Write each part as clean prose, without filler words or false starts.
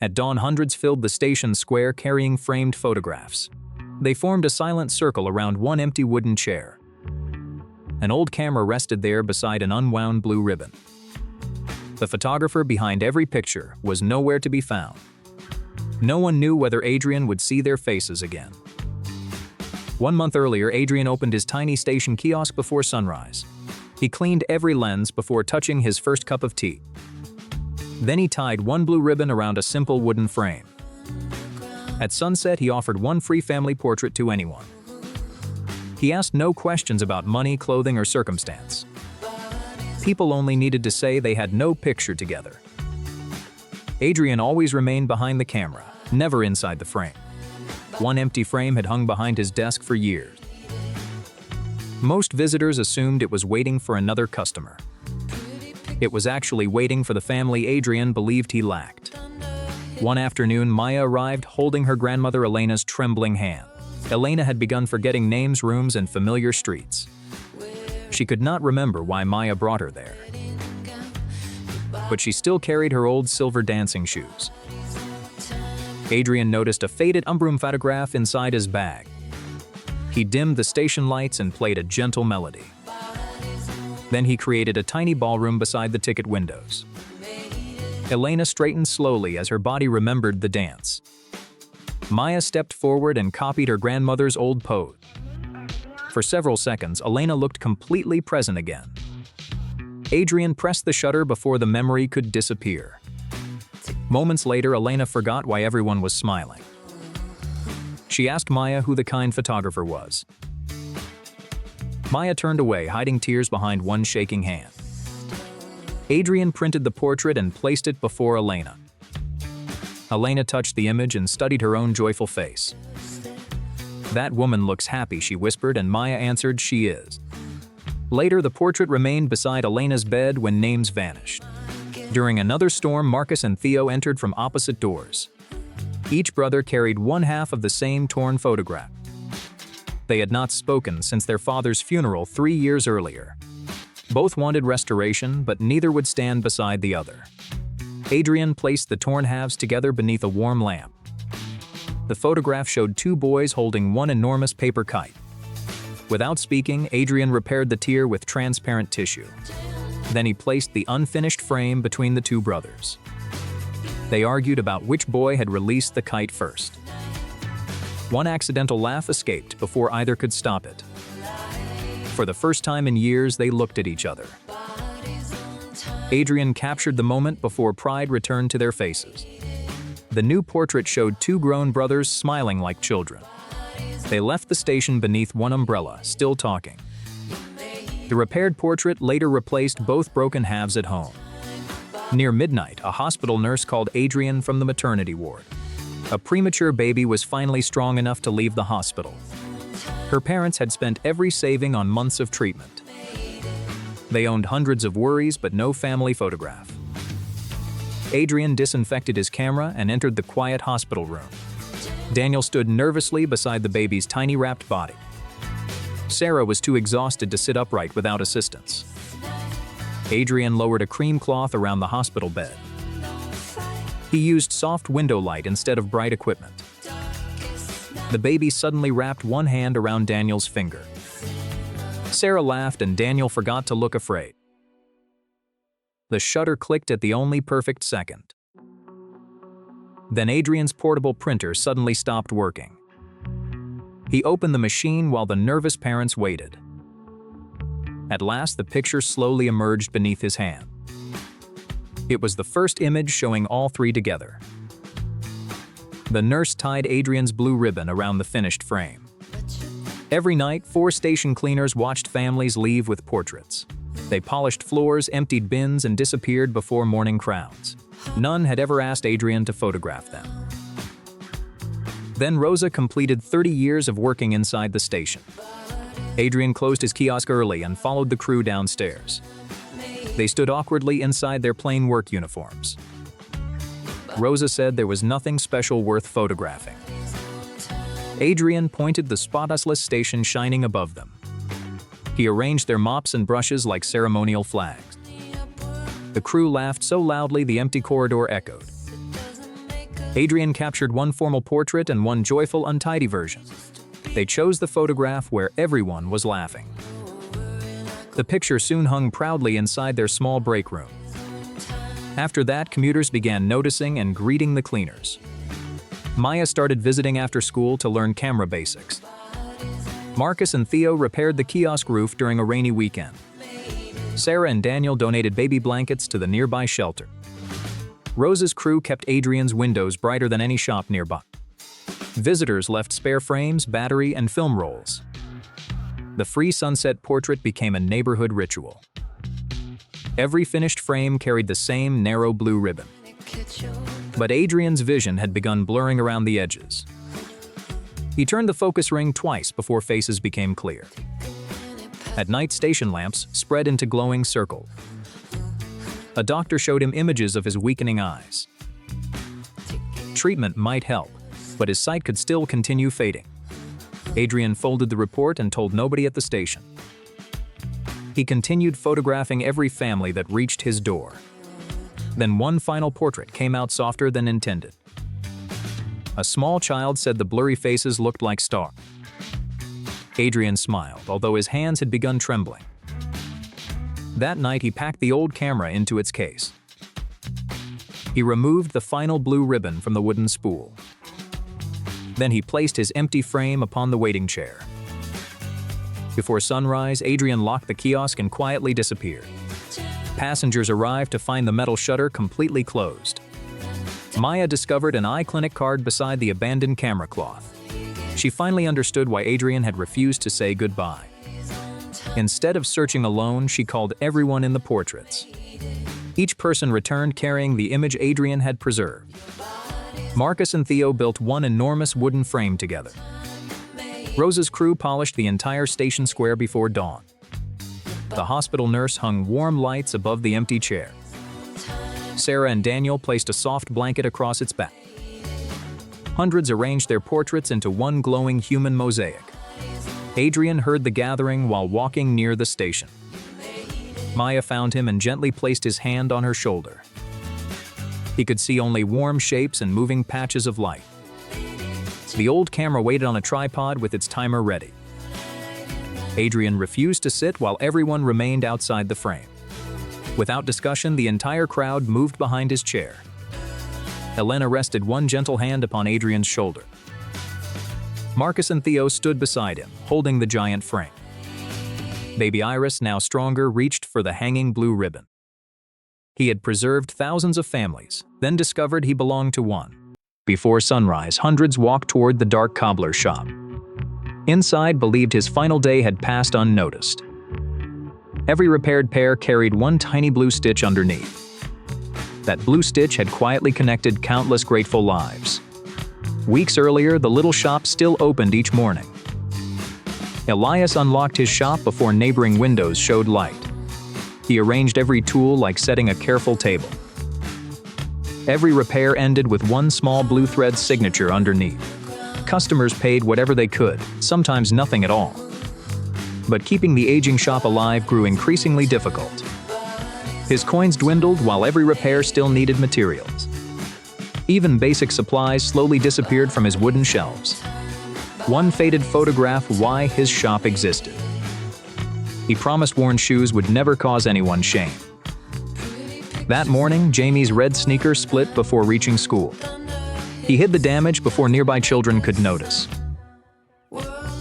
At dawn, hundreds filled the station square carrying framed photographs. They formed a silent circle around one empty wooden chair. An old camera rested there beside an unwound blue ribbon. The photographer behind every picture was nowhere to be found. No one knew whether Adrian would see their faces again. 1 month earlier, Adrian opened his tiny station kiosk before sunrise. He cleaned every lens before touching his first cup of tea. Then he tied one blue ribbon around a simple wooden frame. At sunset, he offered one free family portrait to anyone. He asked no questions about money, clothing, or circumstance. People only needed to say they had no picture together. Adrian always remained behind the camera, never inside the frame. One empty frame had hung behind his desk for years. Most visitors assumed it was waiting for another customer. It was actually waiting for the family Adrian believed he lacked. One afternoon, Maya arrived holding her grandmother Elena's trembling hand. Elena had begun forgetting names, rooms, and familiar streets. She could not remember why Maya brought her there. But she still carried her old silver dancing shoes. Adrian noticed a faded Umbrum photograph inside his bag. He dimmed the station lights and played a gentle melody. Then he created a tiny ballroom beside the ticket windows. Elena straightened slowly as her body remembered the dance. Maya stepped forward and copied her grandmother's old pose. For several seconds, Elena looked completely present again. Adrian pressed the shutter before the memory could disappear. Moments later, Elena forgot why everyone was smiling. She asked Maya who the kind photographer was. Maya turned away, hiding tears behind one shaking hand. Adrian printed the portrait and placed it before Elena. Elena touched the image and studied her own joyful face. "That woman looks happy," she whispered, and Maya answered, "She is." Later, the portrait remained beside Elena's bed when names vanished. During another storm, Marcus and Theo entered from opposite doors. Each brother carried one half of the same torn photograph. They had not spoken since their father's funeral 3 years earlier. Both wanted restoration, but neither would stand beside the other. Adrian placed the torn halves together beneath a warm lamp. The photograph showed two boys holding one enormous paper kite. Without speaking, Adrian repaired the tear with transparent tissue. Then he placed the unfinished frame between the two brothers. They argued about which boy had released the kite first. One accidental laugh escaped before either could stop it. For the first time in years, they looked at each other. Adrian captured the moment before pride returned to their faces. The new portrait showed two grown brothers smiling like children. They left the station beneath one umbrella, still talking. The repaired portrait later replaced both broken halves at home. Near midnight, a hospital nurse called Adrian from the maternity ward. A premature baby was finally strong enough to leave the hospital. Her parents had spent every saving on months of treatment. They owned hundreds of worries, but no family photograph. Adrian disinfected his camera and entered the quiet hospital room. Daniel stood nervously beside the baby's tiny wrapped body. Sarah was too exhausted to sit upright without assistance. Adrian lowered a cream cloth around the hospital bed. He used soft window light instead of bright equipment. The baby suddenly wrapped one hand around Daniel's finger. Sarah laughed and Daniel forgot to look afraid. The shutter clicked at the only perfect second. Then Adrian's portable printer suddenly stopped working. He opened the machine while the nervous parents waited. At last, the picture slowly emerged beneath his hand. It was the first image showing all three together. The nurse tied Adrian's blue ribbon around the finished frame. Every night, 4 station cleaners watched families leave with portraits. They polished floors, emptied bins, and disappeared before morning crowds. None had ever asked Adrian to photograph them. Then Rosa completed 30 years of working inside the station. Adrian closed his kiosk early and followed the crew downstairs. They stood awkwardly inside their plain work uniforms. Rosa said there was nothing special worth photographing. Adrian pointed the spotless station shining above them. He arranged their mops and brushes like ceremonial flags. The crew laughed so loudly the empty corridor echoed. Adrian captured one formal portrait and one joyful, untidy version. They chose the photograph where everyone was laughing. The picture soon hung proudly inside their small break room. After that, commuters began noticing and greeting the cleaners. Maya started visiting after school to learn camera basics. Marcus and Theo repaired the kiosk roof during a rainy weekend. Sarah and Daniel donated baby blankets to the nearby shelter. Rosa's crew kept Adrian's windows brighter than any shop nearby. Visitors left spare frames, battery, and film rolls. The free sunset portrait became a neighborhood ritual. Every finished frame carried the same narrow blue ribbon. But Adrian's vision had begun blurring around the edges. He turned the focus ring twice before faces became clear. At night, station lamps spread into glowing circles. A doctor showed him images of his weakening eyes. Treatment might help, but his sight could still continue fading. Adrian folded the report and told nobody at the station. He continued photographing every family that reached his door. Then one final portrait came out softer than intended. A small child said the blurry faces looked like stars. Adrian smiled, although his hands had begun trembling. That night, he packed the old camera into its case. He removed the final blue ribbon from the wooden spool. Then he placed his empty frame upon the waiting chair. Before sunrise, Adrian locked the kiosk and quietly disappeared. Passengers arrived to find the metal shutter completely closed. Maya discovered an eye clinic card beside the abandoned camera cloth. She finally understood why Adrian had refused to say goodbye. Instead of searching alone, she called everyone in the portraits. Each person returned carrying the image Adrian had preserved. Marcus and Theo built one enormous wooden frame together. Rosa's crew polished the entire station square before dawn. The hospital nurse hung warm lights above the empty chair. Sarah and Daniel placed a soft blanket across its back. Hundreds arranged their portraits into one glowing human mosaic. Adrian heard the gathering while walking near the station. Maya found him and gently placed his hand on her shoulder. He could see only warm shapes and moving patches of light. The old camera waited on a tripod with its timer ready. Adrian refused to sit while everyone remained outside the frame. Without discussion, the entire crowd moved behind his chair. Elena rested one gentle hand upon Adrian's shoulder. Marcus and Theo stood beside him, holding the giant frame. Baby Iris, now stronger, reached for the hanging blue ribbon. He had preserved thousands of families, then discovered he belonged to one. Before sunrise, hundreds walked toward the dark cobbler shop. Inside, believed his final day had passed unnoticed. Every repaired pair carried one tiny blue stitch underneath. That blue stitch had quietly connected countless grateful lives. Weeks earlier, the little shop still opened each morning. Elias unlocked his shop before neighboring windows showed light. He arranged every tool like setting a careful table. Every repair ended with one small blue thread signature underneath. Customers paid whatever they could, sometimes nothing at all. But keeping the aging shop alive grew increasingly difficult. His coins dwindled while every repair still needed materials. Even basic supplies slowly disappeared from his wooden shelves. One faded photographed why his shop existed. He promised worn shoes would never cause anyone shame. That morning, Jamie's red sneaker split before reaching school. He hid the damage before nearby children could notice.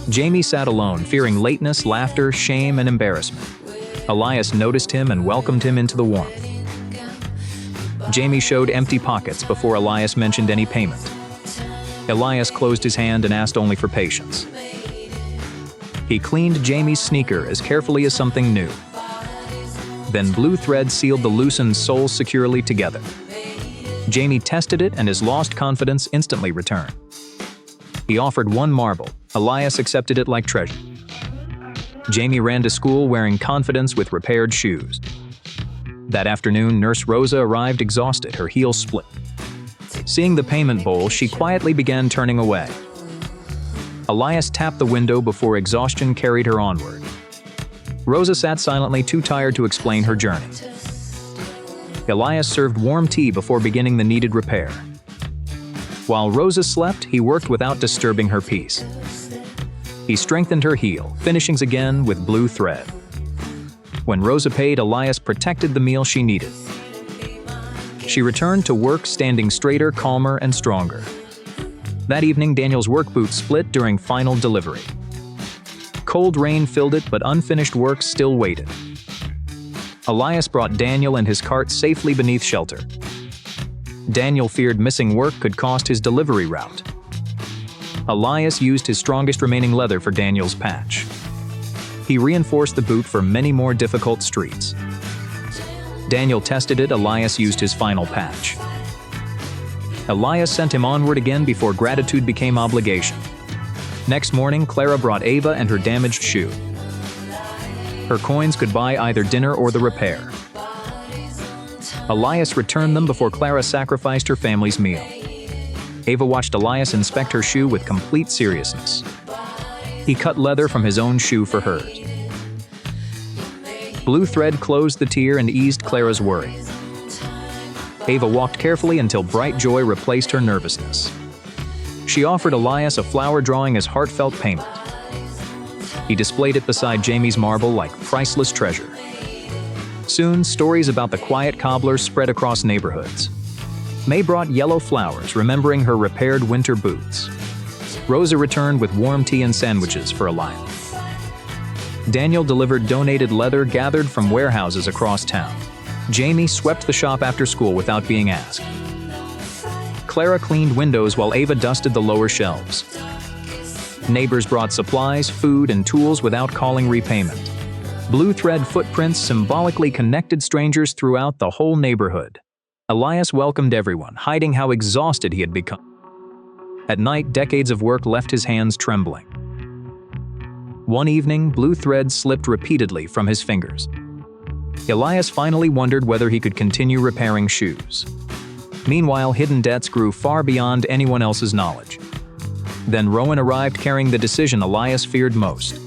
Jamie sat alone, fearing lateness, laughter, shame, and embarrassment. Elias noticed him and welcomed him into the warmth. Jamie showed empty pockets before Elias mentioned any payment. Elias closed his hand and asked only for patience. He cleaned Jamie's sneaker as carefully as something new. Then blue thread sealed the loosened soles securely together. Jamie tested it and his lost confidence instantly returned. He offered one marble. Elias accepted it like treasure. Jamie ran to school wearing confidence with repaired shoes. That afternoon, Nurse Rosa arrived exhausted, her heels split. Seeing the payment bowl, she quietly began turning away. Elias tapped the window before exhaustion carried her onward. Rosa sat silently, too tired to explain her journey. Elias served warm tea before beginning the needed repair. While Rosa slept, he worked without disturbing her peace. He strengthened her heel, finishing again with blue thread. When Rosa paid, Elias protected the meal she needed. She returned to work standing straighter, calmer, and stronger. That evening, Daniel's work boot split during final delivery. Cold rain filled it, but unfinished work still waited. Elias brought Daniel and his cart safely beneath shelter. Daniel feared missing work could cost his delivery route. Elias used his strongest remaining leather for Daniel's patch. He reinforced the boot for many more difficult streets. Daniel tested it, Elias used his final patch. Elias sent him onward again before gratitude became obligation. Next morning, Clara brought Ava and her damaged shoe. Her coins could buy either dinner or the repair. Elias returned them before Clara sacrificed her family's meal. Ava watched Elias inspect her shoe with complete seriousness. He cut leather from his own shoe for hers. Blue thread closed the tear and eased Clara's worry. Ava walked carefully until bright joy replaced her nervousness. She offered Elias a flower drawing as heartfelt payment. He displayed it beside Jamie's marble like priceless treasure. Soon, stories about the quiet cobbler spread across neighborhoods. May brought yellow flowers, remembering her repaired winter boots. Rosa returned with warm tea and sandwiches for Elias. Daniel delivered donated leather gathered from warehouses across town. Jamie swept the shop after school without being asked. Clara cleaned windows while Ava dusted the lower shelves. Neighbors brought supplies, food, and tools without calling repayment. Blue thread footprints symbolically connected strangers throughout the whole neighborhood. Elias welcomed everyone, hiding how exhausted he had become. At night, decades of work left his hands trembling. One evening, blue thread slipped repeatedly from his fingers. Elias finally wondered whether he could continue repairing shoes. Meanwhile, hidden debts grew far beyond anyone else's knowledge. Then Rowan arrived carrying the decision Elias feared most.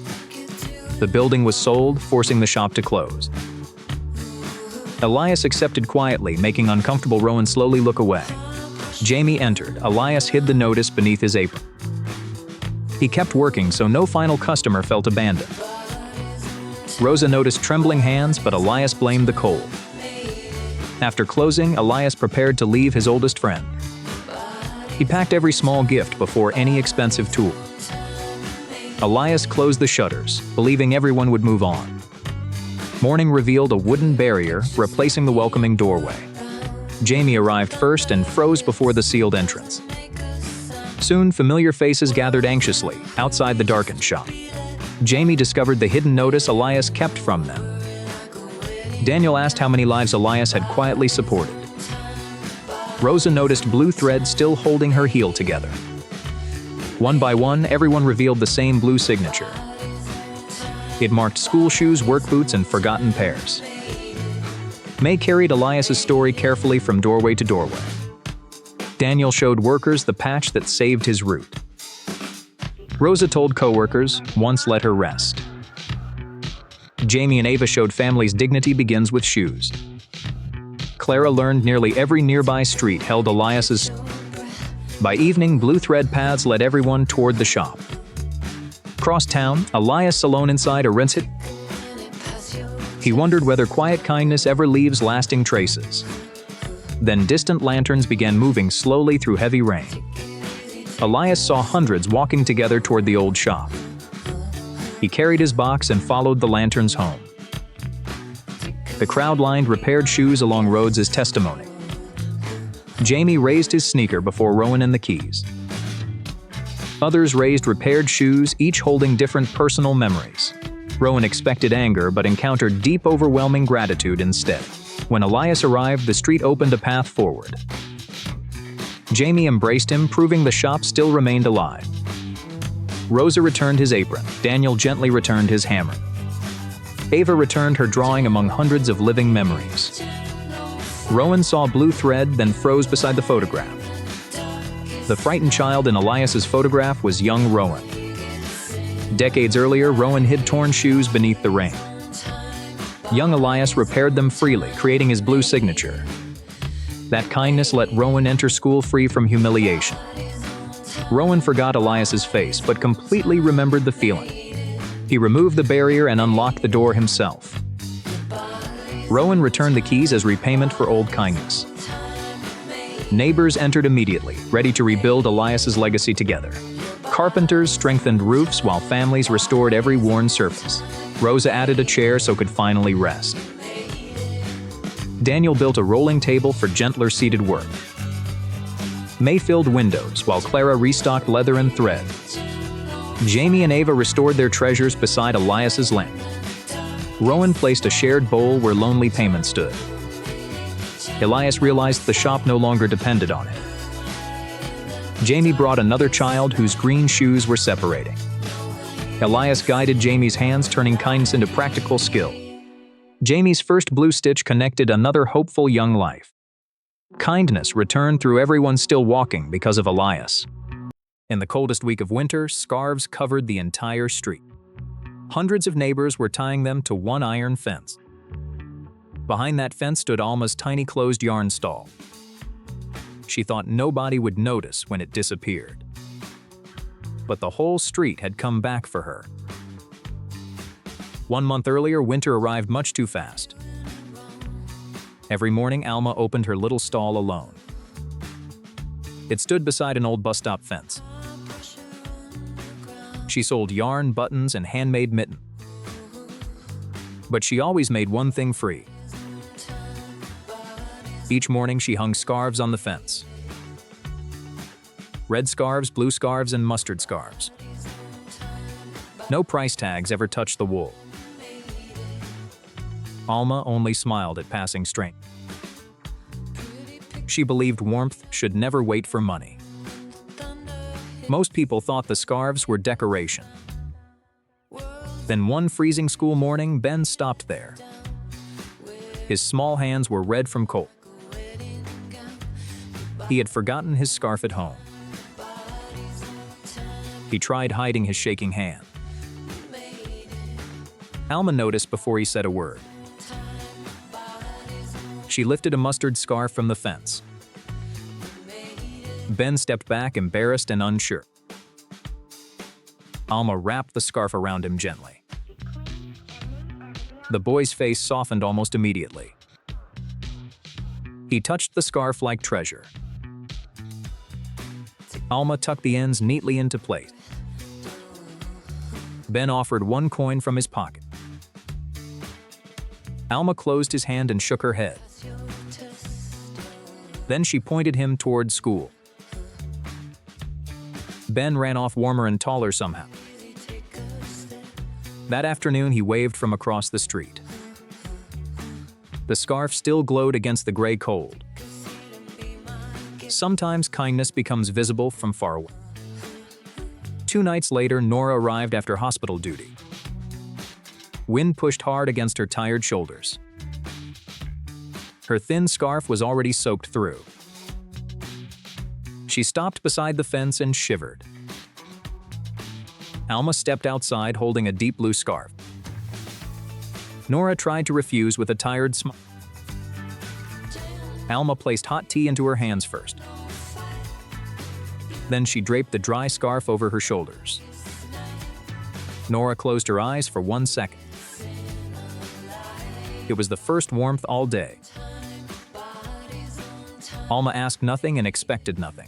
The building was sold, forcing the shop to close. Elias accepted quietly, making uncomfortable Rowan slowly look away. Jamie entered. Elias hid the notice beneath his apron. He kept working so no final customer felt abandoned. Rosa noticed trembling hands, but Elias blamed the cold. After closing, Elias prepared to leave his oldest friend. He packed every small gift before any expensive tool. Elias closed the shutters, believing everyone would move on. Morning revealed a wooden barrier, replacing the welcoming doorway. Jamie arrived first and froze before the sealed entrance. Soon, familiar faces gathered anxiously outside the darkened shop. Jamie discovered the hidden notice Elias kept from them. Daniel asked how many lives Elias had quietly supported. Rosa noticed blue thread still holding her heel together. One by one, everyone revealed the same blue signature. It marked school shoes, work boots, and forgotten pairs. May carried Elias's story carefully from doorway to doorway. Daniel showed workers the patch that saved his route. Rosa told co-workers, once let her rest. Jamie and Ava showed families dignity begins with shoes. Clara learned nearly every nearby street held Elias's. By evening, blue thread paths led everyone toward the shop. Across town, Elias alone inside a rinse it. He wondered whether quiet kindness ever leaves lasting traces. Then distant lanterns began moving slowly through heavy rain. Elias saw hundreds walking together toward the old shop. He carried his box and followed the lanterns home. The crowd lined repaired shoes along roads as testimony. Jamie raised his sneaker before Rowan and the keys. Others raised repaired shoes, each holding different personal memories. Rowan expected anger but encountered deep, overwhelming gratitude instead. When Elias arrived, the street opened a path forward. Jamie embraced him, proving the shop still remained alive. Rosa returned his apron. Daniel gently returned his hammer. Ava returned her drawing among hundreds of living memories. Rowan saw blue thread, then froze beside the photograph. The frightened child in Elias's photograph was young Rowan. Decades earlier, Rowan hid torn shoes beneath the rain. Young Elias repaired them freely, creating his blue signature. That kindness let Rowan enter school free from humiliation. Rowan forgot Elias's face, but completely remembered the feeling. He removed the barrier and unlocked the door himself. Rowan returned the keys as repayment for old kindness. Neighbors entered immediately, ready to rebuild Elias's legacy together. Carpenters strengthened roofs while families restored every worn surface. Rosa added a chair so could finally rest. Daniel built a rolling table for gentler seated work. May filled windows while Clara restocked leather and thread. Jamie and Ava restored their treasures beside Elias's lamp. Rowan placed a shared bowl where lonely payment stood. Elias realized the shop no longer depended on it. Jamie brought another child whose green shoes were separating. Elias guided Jamie's hands, turning kindness into practical skill. Jamie's first blue stitch connected another hopeful young life. Kindness returned through everyone still walking because of Elias. In the coldest week of winter, scarves covered the entire street. Hundreds of neighbors were tying them to one iron fence. Behind that fence stood Alma's tiny closed yarn stall. She thought nobody would notice when it disappeared. But the whole street had come back for her. 1 month earlier, winter arrived much too fast. Every morning, Alma opened her little stall alone. It stood beside an old bus stop fence. She sold yarn, buttons, and handmade mittens. But she always made one thing free. Each morning, she hung scarves on the fence. Red scarves, blue scarves, and mustard scarves. No price tags ever touched the wool. Alma only smiled at passing strain. She believed warmth should never wait for money. Most people thought the scarves were decoration. Then one freezing school morning, Ben stopped there. His small hands were red from cold. He had forgotten his scarf at home. He tried hiding his shaking hand. Alma noticed before he said a word. She lifted a mustard scarf from the fence. Ben stepped back, embarrassed and unsure. Alma wrapped the scarf around him gently. The boy's face softened almost immediately. He touched the scarf like treasure. Alma tucked the ends neatly into place. Ben offered one coin from his pocket. Alma closed his hand and shook her head. Then she pointed him toward school. Ben ran off warmer and taller somehow. That afternoon, he waved from across the street. The scarf still glowed against the gray cold. Sometimes kindness becomes visible from far away. 2 nights later, Nora arrived after hospital duty. Wind pushed hard against her tired shoulders. Her thin scarf was already soaked through. She stopped beside the fence and shivered. Alma stepped outside holding a deep blue scarf. Nora tried to refuse with a tired smile. Alma placed hot tea into her hands first. Then she draped the dry scarf over her shoulders. Nora closed her eyes for 1 second. It was the first warmth all day. Alma asked nothing and expected nothing.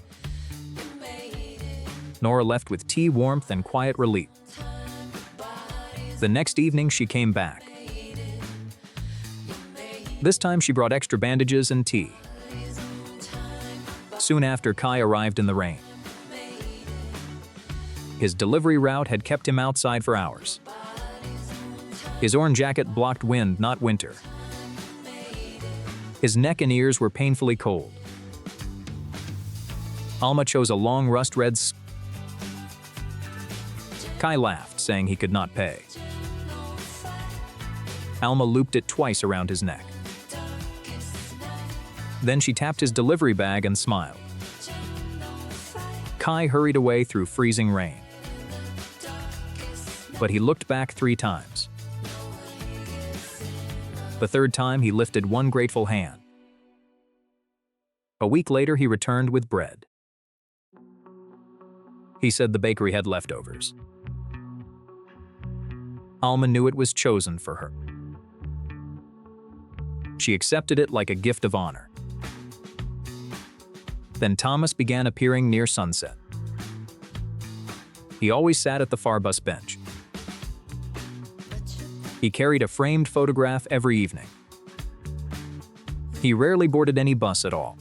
Nora left with tea, warmth, and quiet relief. The next evening, she came back. This time, she brought extra bandages and tea. Soon after, Kai arrived in the rain. His delivery route had kept him outside for hours. His orange jacket blocked wind, not winter. His neck and ears were painfully cold. Alma chose a long rust-red scarf. Kai laughed, saying he could not pay. Alma looped it twice around his neck. Then she tapped his delivery bag and smiled. Kai hurried away through freezing rain. But he looked back 3 times. The third time, he lifted one grateful hand. A week later, he returned with bread. He said the bakery had leftovers. Alma knew it was chosen for her. She accepted it like a gift of honor. Then Thomas began appearing near sunset. He always sat at the far bus bench. He carried a framed photograph every evening. He rarely boarded any bus at all.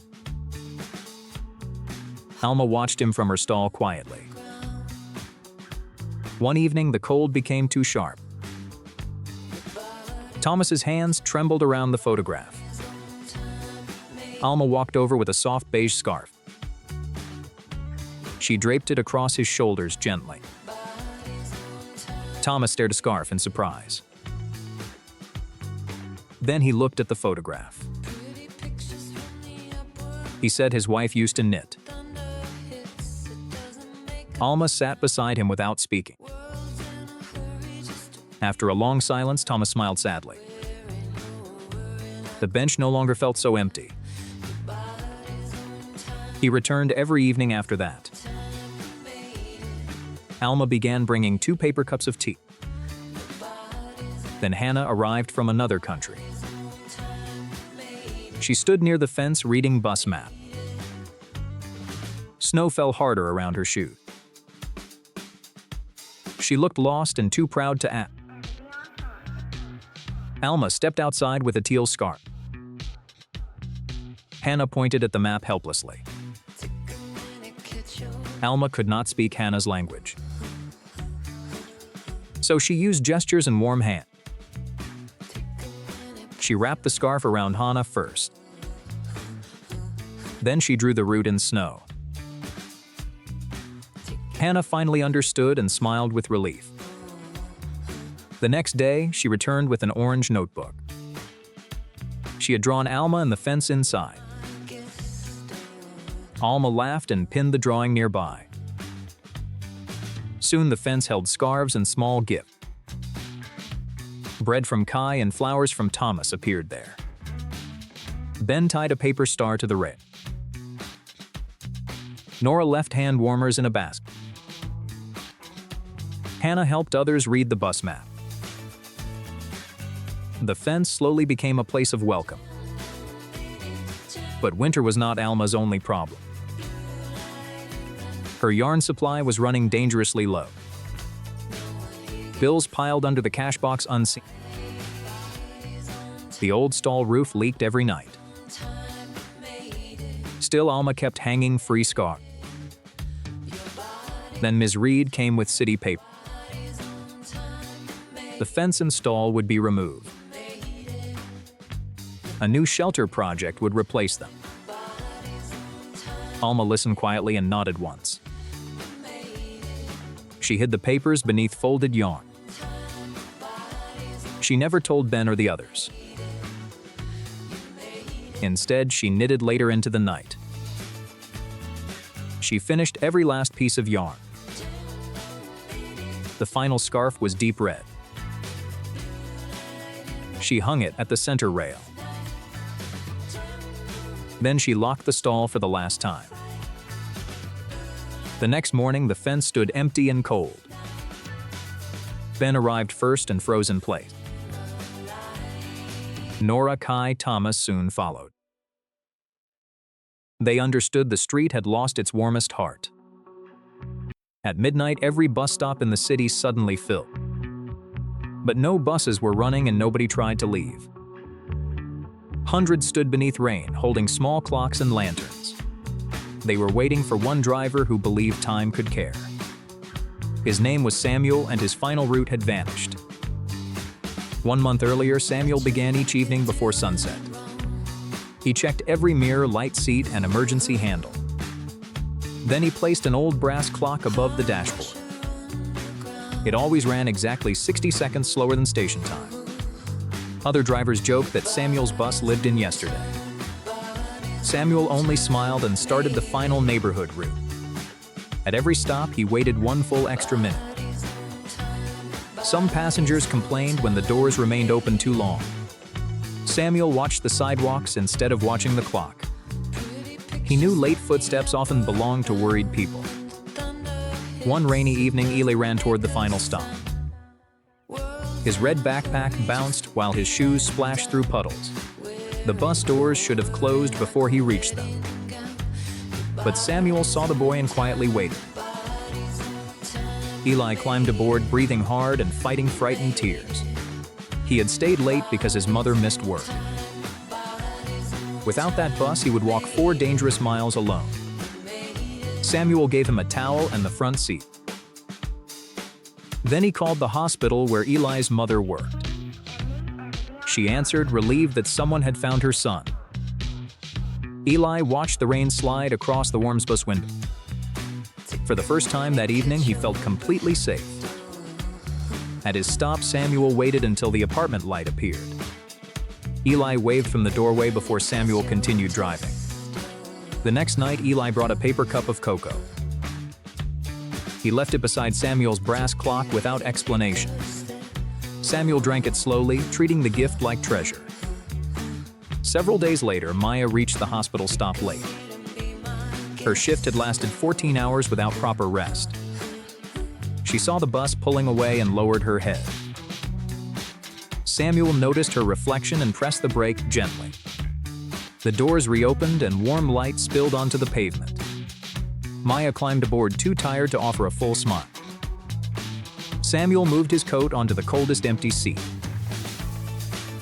Alma watched him from her stall quietly. One evening, the cold became too sharp. Thomas's hands trembled around the photograph. Alma walked over with a soft beige scarf. She draped it across his shoulders gently. Thomas stared at the scarf in surprise. Then he looked at the photograph. He said his wife used to knit. Alma sat beside him without speaking. After a long silence, Thomas smiled sadly. The bench no longer felt so empty. He returned every evening after that. Alma began bringing 2 paper cups of tea. Then Hannah arrived from another country. She stood near the fence reading bus map. Snow fell harder around her shoes. She looked lost and too proud to ask. Alma stepped outside with a teal scarf. Hannah pointed at the map helplessly. Alma could not speak Hannah's language, so she used gestures and warm hands. She wrapped the scarf around Hannah first. Then she drew the route in snow. Hannah finally understood and smiled with relief. The next day, she returned with an orange notebook. She had drawn Alma and the fence inside. Alma laughed and pinned the drawing nearby. Soon the fence held scarves and small gifts. Bread from Kai and flowers from Thomas appeared there. Ben tied a paper star to the rail. Nora left hand warmers in a basket. Hannah helped others read the bus map. The fence slowly became a place of welcome. But winter was not Alma's only problem. Her yarn supply was running dangerously low. Bills piled under the cash box unseen. The old stall roof leaked every night. Still, Alma kept hanging free scarves. Then Ms. Reed came with city paper. The fence and stall would be removed. A new shelter project would replace them. Alma listened quietly and nodded once. She hid the papers beneath folded yarn. She never told Ben or the others. Instead, she knitted later into the night. She finished every last piece of yarn. The final scarf was deep red. She hung it at the center rail. Then she locked the stall for the last time. The next morning, the fence stood empty and cold. Ben arrived first and froze in place. Nora, Kai, Thomas soon followed. They understood the street had lost its warmest heart. At midnight, every bus stop in the city suddenly filled. But no buses were running and nobody tried to leave. Hundreds stood beneath rain, holding small clocks and lanterns. They were waiting for one driver who believed time could care. His name was Samuel, and his final route had vanished. 1 month earlier, Samuel began each evening before sunset. He checked every mirror, light seat, and emergency handle. Then he placed an old brass clock above the dashboard. It always ran exactly 60 seconds slower than station time. Other drivers joked that Samuel's bus lived in yesterday. Samuel only smiled and started the final neighborhood route. At every stop, he waited 1 full extra minute. Some passengers complained when the doors remained open too long. Samuel watched the sidewalks instead of watching the clock. He knew late footsteps often belonged to worried people. One rainy evening, Eli ran toward the final stop. His red backpack bounced while his shoes splashed through puddles. The bus doors should have closed before he reached them. But Samuel saw the boy and quietly waited. Eli climbed aboard, breathing hard and fighting frightened tears. He had stayed late because his mother missed work. Without that bus, he would walk 4 dangerous miles alone. Samuel gave him a towel and the front seat. Then he called the hospital where Eli's mother worked. She answered, relieved that someone had found her son. Eli watched the rain slide across the Wormsbus window. For the first time that evening, he felt completely safe. At his stop, Samuel waited until the apartment light appeared. Eli waved from the doorway before Samuel continued driving. The next night, Eli brought a paper cup of cocoa. He left it beside Samuel's brass clock without explanation. Samuel drank it slowly, treating the gift like treasure. Several days later, Maya reached the hospital stop late. Her shift had lasted 14 hours without proper rest. She saw the bus pulling away and lowered her head. Samuel noticed her reflection and pressed the brake gently. The doors reopened and warm light spilled onto the pavement. Maya climbed aboard, too tired to offer a full smile. Samuel moved his coat onto the coldest empty seat.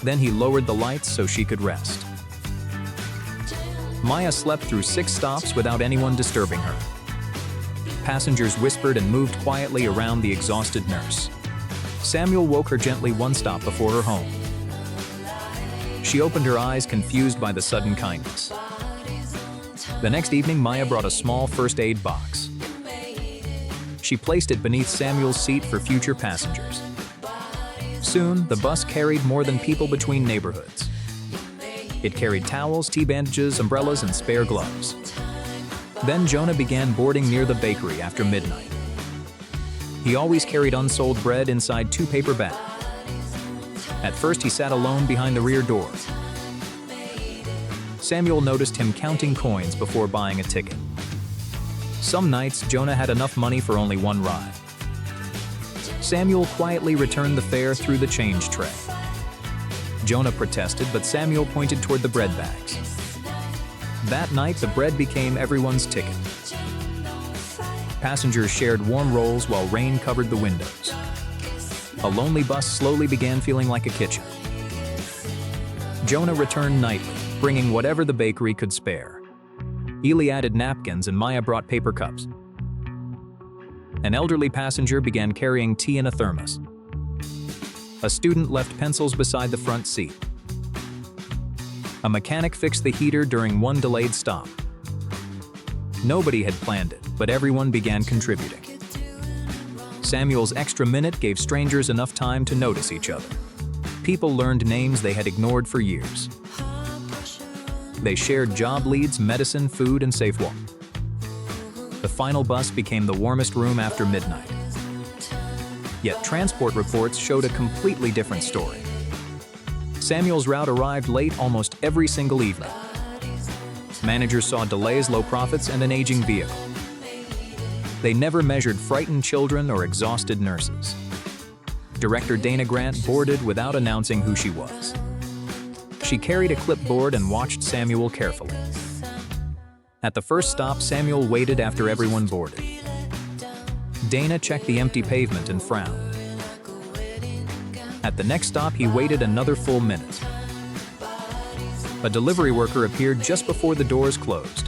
Then he lowered the lights so she could rest. Maya slept through 6 stops without anyone disturbing her. Passengers whispered and moved quietly around the exhausted nurse. Samuel woke her gently 1 stop before her home. She opened her eyes, confused by the sudden kindness. The next evening, Maya brought a small first aid box. She placed it beneath Samuel's seat for future passengers. Soon, the bus carried more than people between neighborhoods. It carried towels, tea bandages, umbrellas, and spare gloves. Then Jonah began boarding near the bakery after midnight. He always carried unsold bread inside 2 paper bags. At first, he sat alone behind the rear door. Samuel noticed him counting coins before buying a ticket. Some nights, Jonah had enough money for only 1 ride. Samuel quietly returned the fare through the change tray. Jonah protested, but Samuel pointed toward the bread bags. That night, the bread became everyone's ticket. Passengers shared warm rolls while rain covered the windows. A lonely bus slowly began feeling like a kitchen. Jonah returned nightly, bringing whatever the bakery could spare. Eli added napkins and Maya brought paper cups. An elderly passenger began carrying tea in a thermos. A student left pencils beside the front seat. A mechanic fixed the heater during 1 delayed stop. Nobody had planned it, but everyone began contributing. Samuel's extra minute gave strangers enough time to notice each other. People learned names they had ignored for years. They shared job leads, medicine, food, and safe walk. The final bus became the warmest room after midnight. Yet transport reports showed a completely different story. Samuel's route arrived late almost every single evening. Managers saw delays, low profits, and an aging vehicle. They never measured frightened children or exhausted nurses. Director Dana Grant boarded without announcing who she was. She carried a clipboard and watched Samuel carefully. At the first stop, Samuel waited after everyone boarded. Dana checked the empty pavement and frowned. At the next stop, he waited another full minute. A delivery worker appeared just before the doors closed.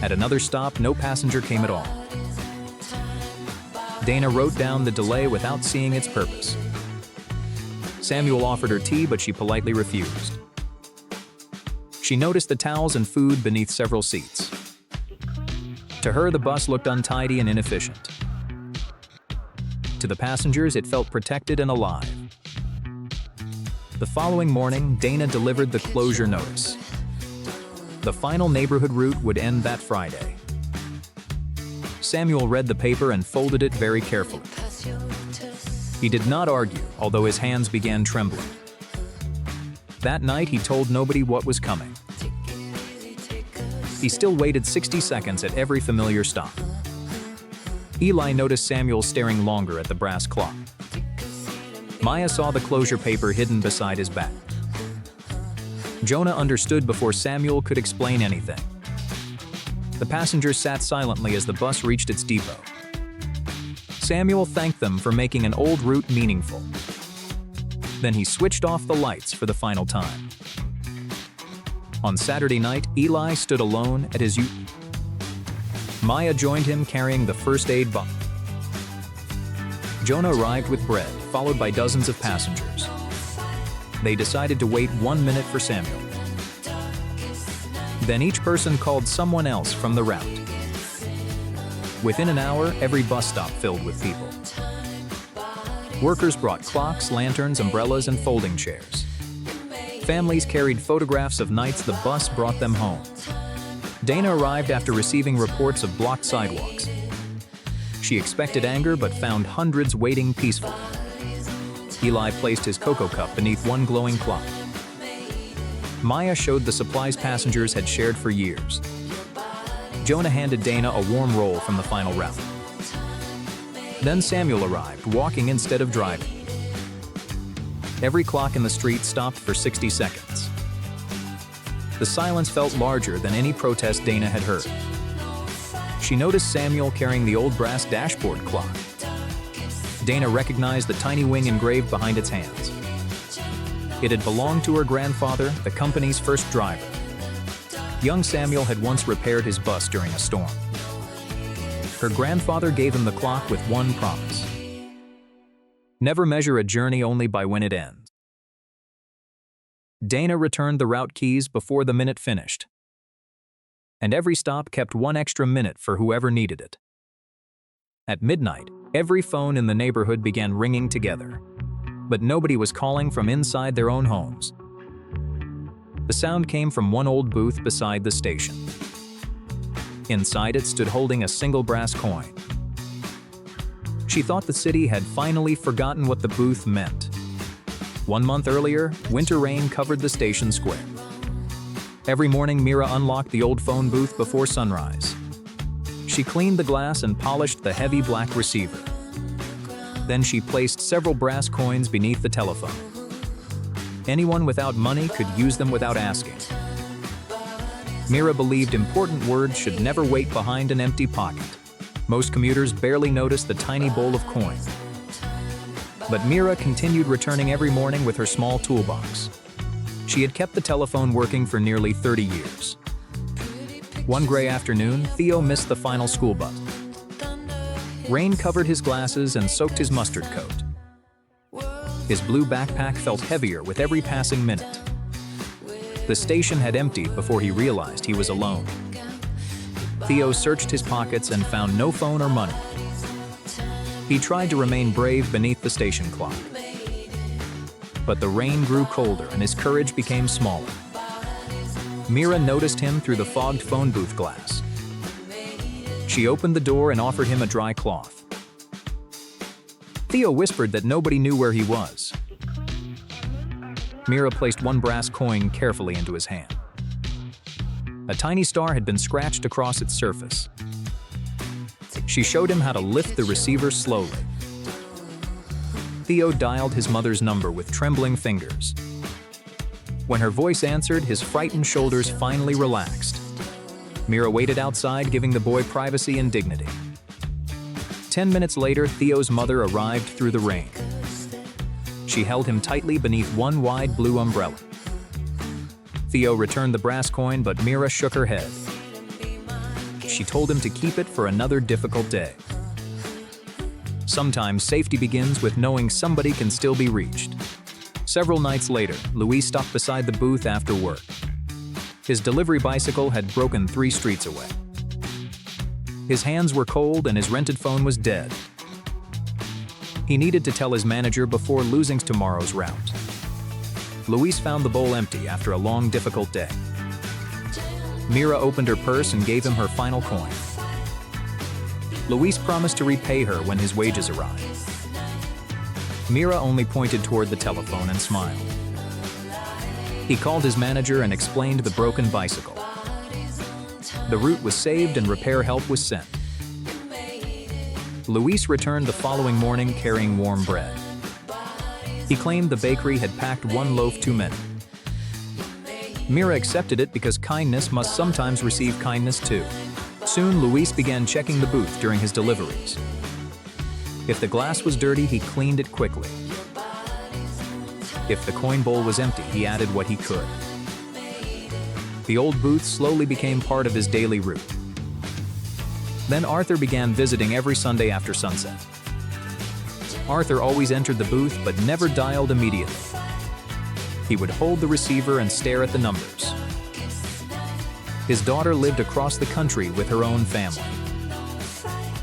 At another stop, no passenger came at all. Dana wrote down the delay without seeing its purpose. Samuel offered her tea, but she politely refused. She noticed the towels and food beneath several seats. To her, the bus looked untidy and inefficient. To the passengers, it felt protected and alive. The following morning, Dana delivered the closure notice. The final neighborhood route would end that Friday. Samuel read the paper and folded it very carefully. He did not argue, although his hands began trembling. That night, he told nobody what was coming. He still waited 60 seconds at every familiar stop. Eli noticed Samuel staring longer at the brass clock. Maya saw the closure paper hidden beside his back. Jonah understood before Samuel could explain anything. The passengers sat silently as the bus reached its depot. Samuel thanked them for making an old route meaningful. Then he switched off the lights for the final time. On Saturday night, Eli stood alone at his ute. Maya joined him carrying the first aid box. Jonah arrived with bread, followed by dozens of passengers. They decided to wait 1 minute for Samuel. Then each person called someone else from the route. Within an hour, every bus stop filled with people. Workers brought clocks, lanterns, umbrellas, and folding chairs. Families carried photographs of nights the bus brought them home. Dana arrived after receiving reports of blocked sidewalks. She expected anger but found hundreds waiting peacefully. Eli placed his cocoa cup beneath one glowing clock. Maya showed the supplies passengers had shared for years. Jonah handed Dana a warm roll from the final route. Then Samuel arrived, walking instead of driving. Every clock in the street stopped for 60 seconds. The silence felt larger than any protest Dana had heard. She noticed Samuel carrying the old brass dashboard clock. Dana recognized the tiny wing engraved behind its hands. It had belonged to her grandfather, the company's first driver. Young Samuel had once repaired his bus during a storm. Her grandfather gave him the clock with one promise: never measure a journey only by when it ends. Dana returned the route keys before the minute finished. And every stop kept 1 extra minute for whoever needed it. At midnight, every phone in the neighborhood began ringing together. But nobody was calling from inside their own homes. The sound came from one old booth beside the station. Inside it stood holding a single brass coin. She thought the city had finally forgotten what the booth meant. 1 month earlier, winter rain covered the station square. Every morning, Mira unlocked the old phone booth before sunrise. She cleaned the glass and polished the heavy black receiver. Then she placed several brass coins beneath the telephone. Anyone without money could use them without asking. Mira believed important words should never wait behind an empty pocket. Most commuters barely noticed the tiny bowl of coin. But Mira continued returning every morning with her small toolbox. She had kept the telephone working for nearly 30 years. One gray afternoon, Theo missed the final school bus. Rain covered his glasses and soaked his mustard coat. His blue backpack felt heavier with every passing minute. The station had emptied before he realized he was alone. Theo searched his pockets and found no phone or money. He tried to remain brave beneath the station clock. But the rain grew colder and his courage became smaller. Mira noticed him through the fogged phone booth glass. She opened the door and offered him a dry cloth. Theo whispered that nobody knew where he was. Mira placed one brass coin carefully into his hand. A tiny star had been scratched across its surface. She showed him how to lift the receiver slowly. Theo dialed his mother's number with trembling fingers. When her voice answered, his frightened shoulders finally relaxed. Mira waited outside, giving the boy privacy and dignity. 10 minutes later, Theo's mother arrived through the rain. She held him tightly beneath one wide blue umbrella. Theo returned the brass coin, but Mira shook her head. She told him to keep it for another difficult day. Sometimes safety begins with knowing somebody can still be reached. Several nights later, Luis stopped beside the booth after work. His delivery bicycle had broken 3 streets away. His hands were cold and his rented phone was dead. He needed to tell his manager before losing tomorrow's route. Luis found the bowl empty after a long, difficult day. Mira opened her purse and gave him her final coin. Luis promised to repay her when his wages arrived. Mira only pointed toward the telephone and smiled. He called his manager and explained the broken bicycle. The route was saved and repair help was sent. Luis returned the following morning carrying warm bread. He claimed the bakery had packed one loaf too many. Mira accepted it because kindness must sometimes receive kindness too. Soon, Luis began checking the booth during his deliveries. If the glass was dirty, he cleaned it quickly. If the coin bowl was empty, he added what he could. The old booth slowly became part of his daily route. Then Arthur began visiting every Sunday after sunset. Arthur always entered the booth but never dialed immediately. He would hold the receiver and stare at the numbers. His daughter lived across the country with her own family.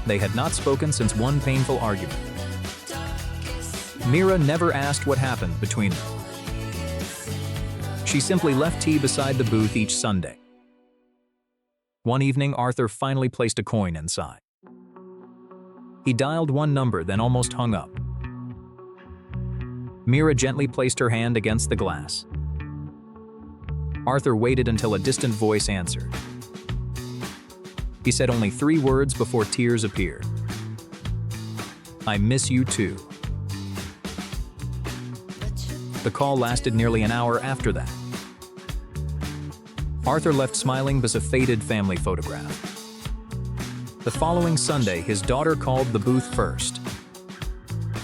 They had not spoken since one painful argument. Mira never asked what happened between them. She simply left tea beside the booth each Sunday. One evening, Arthur finally placed a coin inside. He dialed one number, then almost hung up. Mira gently placed her hand against the glass. Arthur waited until a distant voice answered. He said only 3 words before tears appeared. "I miss you too." The call lasted nearly an hour after that. Arthur left smiling with a faded family photograph. The following Sunday, his daughter called the booth first.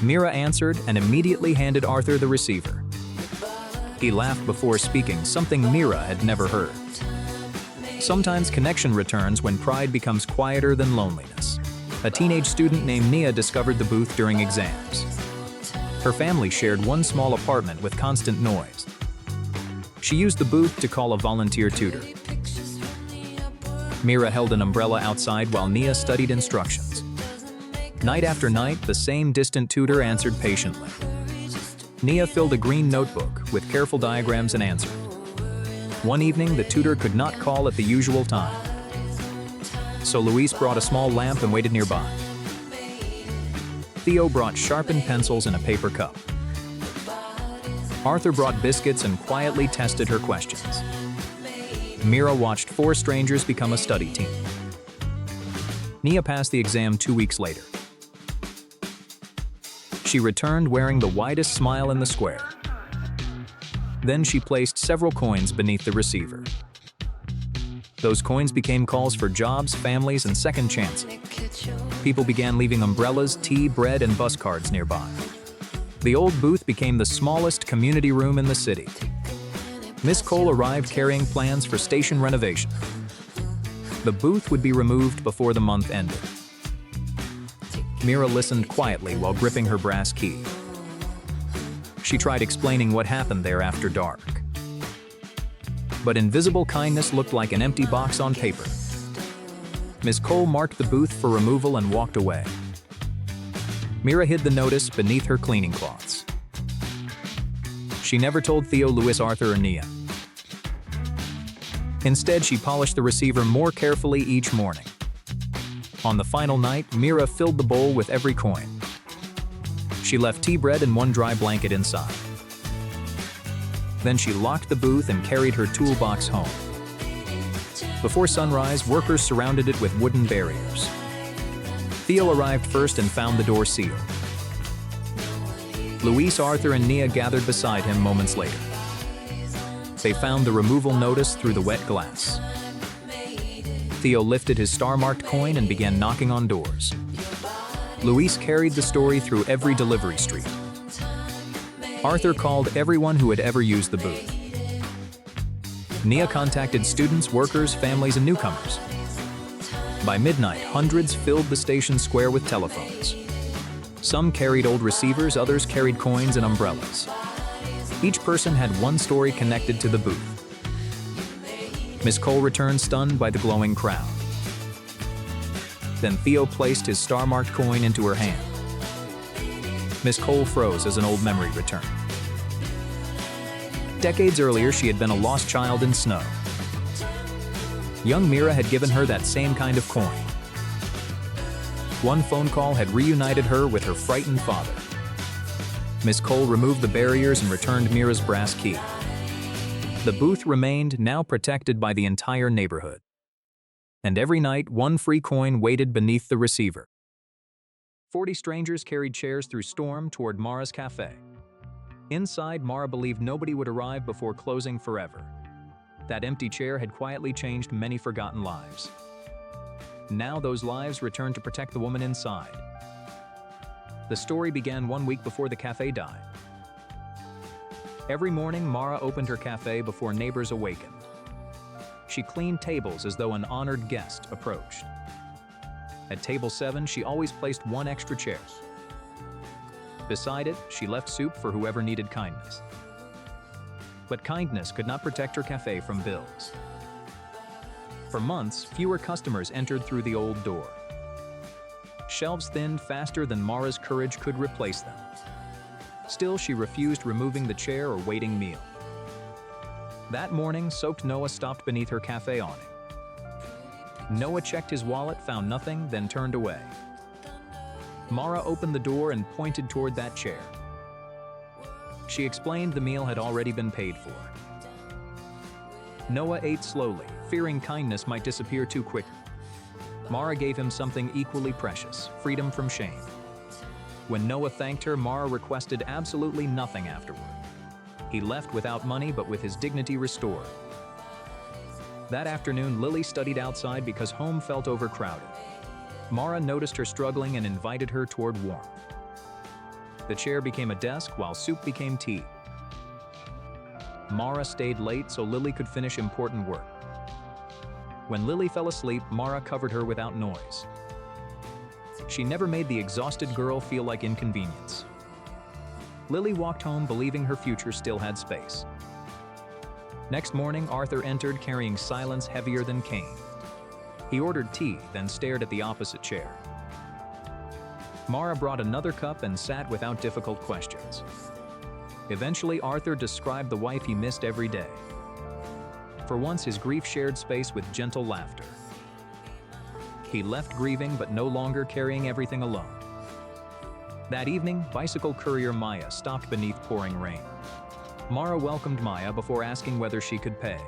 Mira answered and immediately handed Arthur the receiver. He laughed before speaking, something Mira had never heard. Sometimes connection returns when pride becomes quieter than loneliness. A teenage student named Nia discovered the booth during exams. Her family shared one small apartment with constant noise. She used the booth to call a volunteer tutor. Mira held an umbrella outside while Nia studied instructions. Night after night, the same distant tutor answered patiently. Nia filled a green notebook with careful diagrams and answered. One evening, the tutor could not call at the usual time. So Luis brought a small lamp and waited nearby. Theo brought sharpened pencils and a paper cup. Arthur brought biscuits and quietly tested her questions. Mira watched 4 strangers become a study team. Nia passed the exam 2 weeks later. She returned wearing the widest smile in the square. Then she placed several coins beneath the receiver. Those coins became calls for jobs, families, and second chances. People began leaving umbrellas, tea, bread, and bus cards nearby. The old booth became the smallest community room in the city. Miss Cole arrived carrying plans for station renovation. The booth would be removed before the month ended. Mira listened quietly while gripping her brass key. She tried explaining what happened there after dark. But invisible kindness looked like an empty box on paper. Miss Cole marked the booth for removal and walked away. Mira hid the notice beneath her cleaning cloths. She never told Theo, Luis, Arthur, or Nia. Instead, she polished the receiver more carefully each morning. On the final night, Mira filled the bowl with every coin. She left tea bread and one dry blanket inside. Then she locked the booth and carried her toolbox home. Before sunrise, workers surrounded it with wooden barriers. Theo arrived first and found the door sealed. Luis, Arthur, and Nia gathered beside him moments later. They found the removal notice through the wet glass. Theo lifted his star-marked coin and began knocking on doors. Luis carried the story through every delivery street. Arthur called everyone who had ever used the booth. Nia contacted students, workers, families, and newcomers. By midnight, hundreds filled the station square with telephones. Some carried old receivers, others carried coins and umbrellas. Each person had one story connected to the booth. Miss Cole returned stunned by the glowing crowd. Then Theo placed his star-marked coin into her hand. Miss Cole froze as an old memory returned. Decades earlier, she had been a lost child in snow. Young Mira had given her that same kind of coin. One phone call had reunited her with her frightened father. Miss Cole removed the barriers and returned Mira's brass key. The booth remained, now protected by the entire neighborhood. And every night, one free coin waited beneath the receiver. 40 strangers carried chairs through storm toward Mara's cafe. Inside, Mara believed nobody would arrive before closing forever. That empty chair had quietly changed many forgotten lives. Now those lives returned to protect the woman inside. The story began 1 week before the cafe died. Every morning, Mara opened her cafe before neighbors awakened. She cleaned tables as though an honored guest approached. At table 7, she always placed one extra chair. Beside it, she left soup for whoever needed kindness. But kindness could not protect her cafe from bills. For months, fewer customers entered through the old door. Shelves thinned faster than Mara's courage could replace them. Still, she refused removing the chair or waiting meal. That morning, soaked Noah stopped beneath her cafe awning. Noah checked his wallet, found nothing, then turned away. Mara opened the door and pointed toward that chair. She explained the meal had already been paid for. Noah ate slowly, fearing kindness might disappear too quickly. Mara gave him something equally precious, freedom from shame. When Noah thanked her, Mara requested absolutely nothing afterward. He left without money, but with his dignity restored. That afternoon, Lily studied outside because home felt overcrowded. Mara noticed her struggling and invited her toward warmth. The chair became a desk while soup became tea. Mara stayed late so Lily could finish important work. When Lily fell asleep, Mara covered her without noise. She never made the exhausted girl feel like inconvenience. Lily walked home believing her future still had space. Next morning, Arthur entered carrying silence heavier than Cain. He ordered tea, then stared at the opposite chair. Mara brought another cup and sat without difficult questions. Eventually, Arthur described the wife he missed every day. For once, his grief shared space with gentle laughter. He left grieving but no longer carrying everything alone. That evening, bicycle courier Maya stopped beneath pouring rain. Mara welcomed Maya before asking whether she could pay.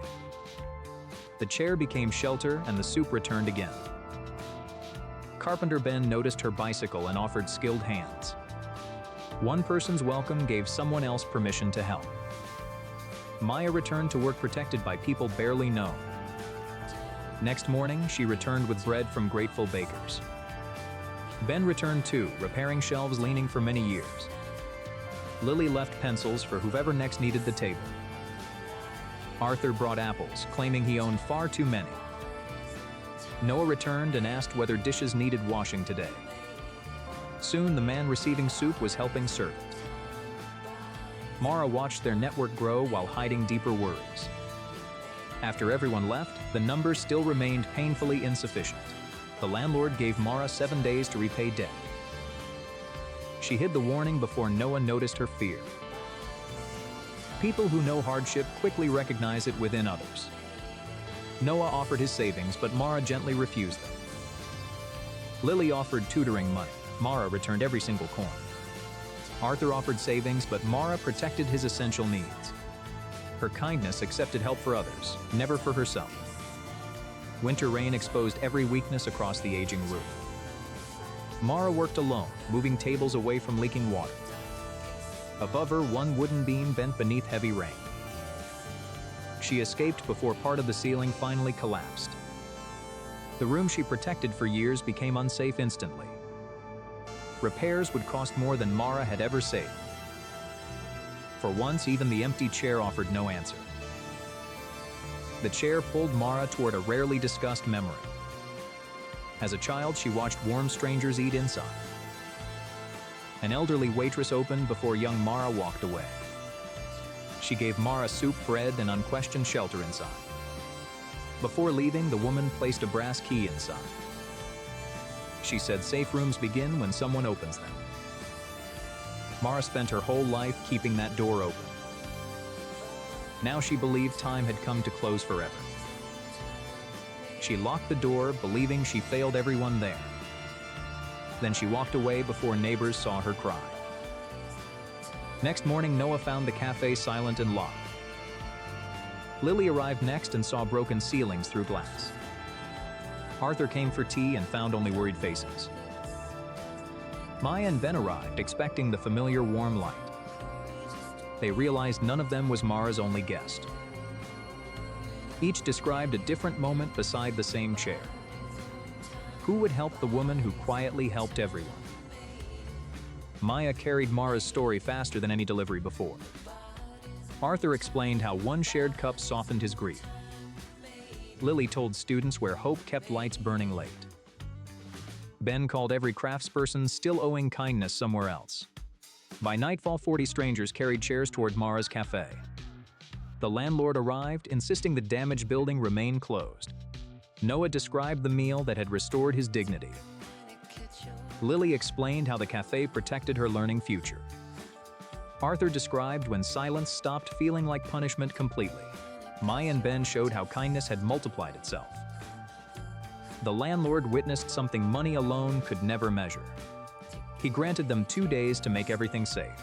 The chair became shelter and the soup returned again. Carpenter Ben noticed her bicycle and offered skilled hands. One person's welcome gave someone else permission to help. Maya returned to work protected by people barely known. Next morning, she returned with bread from grateful bakers. Ben returned too, repairing shelves leaning for many years. Lily left pencils for whoever next needed the table. Arthur brought apples, claiming he owned far too many. Noah returned and asked whether dishes needed washing today. Soon, the man receiving soup was helping serve it. Mara watched their network grow while hiding deeper worries. After everyone left, the numbers still remained painfully insufficient. The landlord gave Mara 7 days to repay debt. She hid the warning before Noah noticed her fear. People who know hardship quickly recognize it within others. Noah offered his savings, but Mara gently refused them. Lily offered tutoring money. Mara returned every single coin. Arthur offered savings, but Mara protected his essential needs. Her kindness accepted help for others, never for herself. Winter rain exposed every weakness across the aging roof. Mara worked alone, moving tables away from leaking water. Above her, one wooden beam bent beneath heavy rain. She escaped before part of the ceiling finally collapsed. The room she protected for years became unsafe instantly. Repairs would cost more than Mara had ever saved. For once, even the empty chair offered no answer. The chair pulled Mara toward a rarely discussed memory. As a child, she watched warm strangers eat inside. An elderly waitress opened before young Mara walked away. She gave Mara soup, bread, and unquestioned shelter inside. Before leaving, the woman placed a brass key inside. She said safe rooms begin when someone opens them. Mara spent her whole life keeping that door open. Now she believed time had come to close forever. She locked the door, believing she failed everyone there. Then she walked away before neighbors saw her cry. Next morning, Noah found the cafe silent and locked. Lily arrived next and saw broken ceilings through glass. Arthur came for tea and found only worried faces. Maya and Ben arrived, expecting the familiar warm light. They realized none of them was Mara's only guest. Each described a different moment beside the same chair. Who would help the woman who quietly helped everyone? Maya carried Mara's story faster than any delivery before. Arthur explained how one shared cup softened his grief. Lily told students where hope kept lights burning late. Ben called every craftsperson still owing kindness somewhere else. By nightfall, 40 strangers carried chairs toward Mara's cafe. The landlord arrived, insisting the damaged building remain closed. Noah described the meal that had restored his dignity. Lily explained how the cafe protected her learning future. Arthur described when silence stopped feeling like punishment completely. Maya and Ben showed how kindness had multiplied itself. The landlord witnessed something money alone could never measure. He granted them 2 days to make everything safe.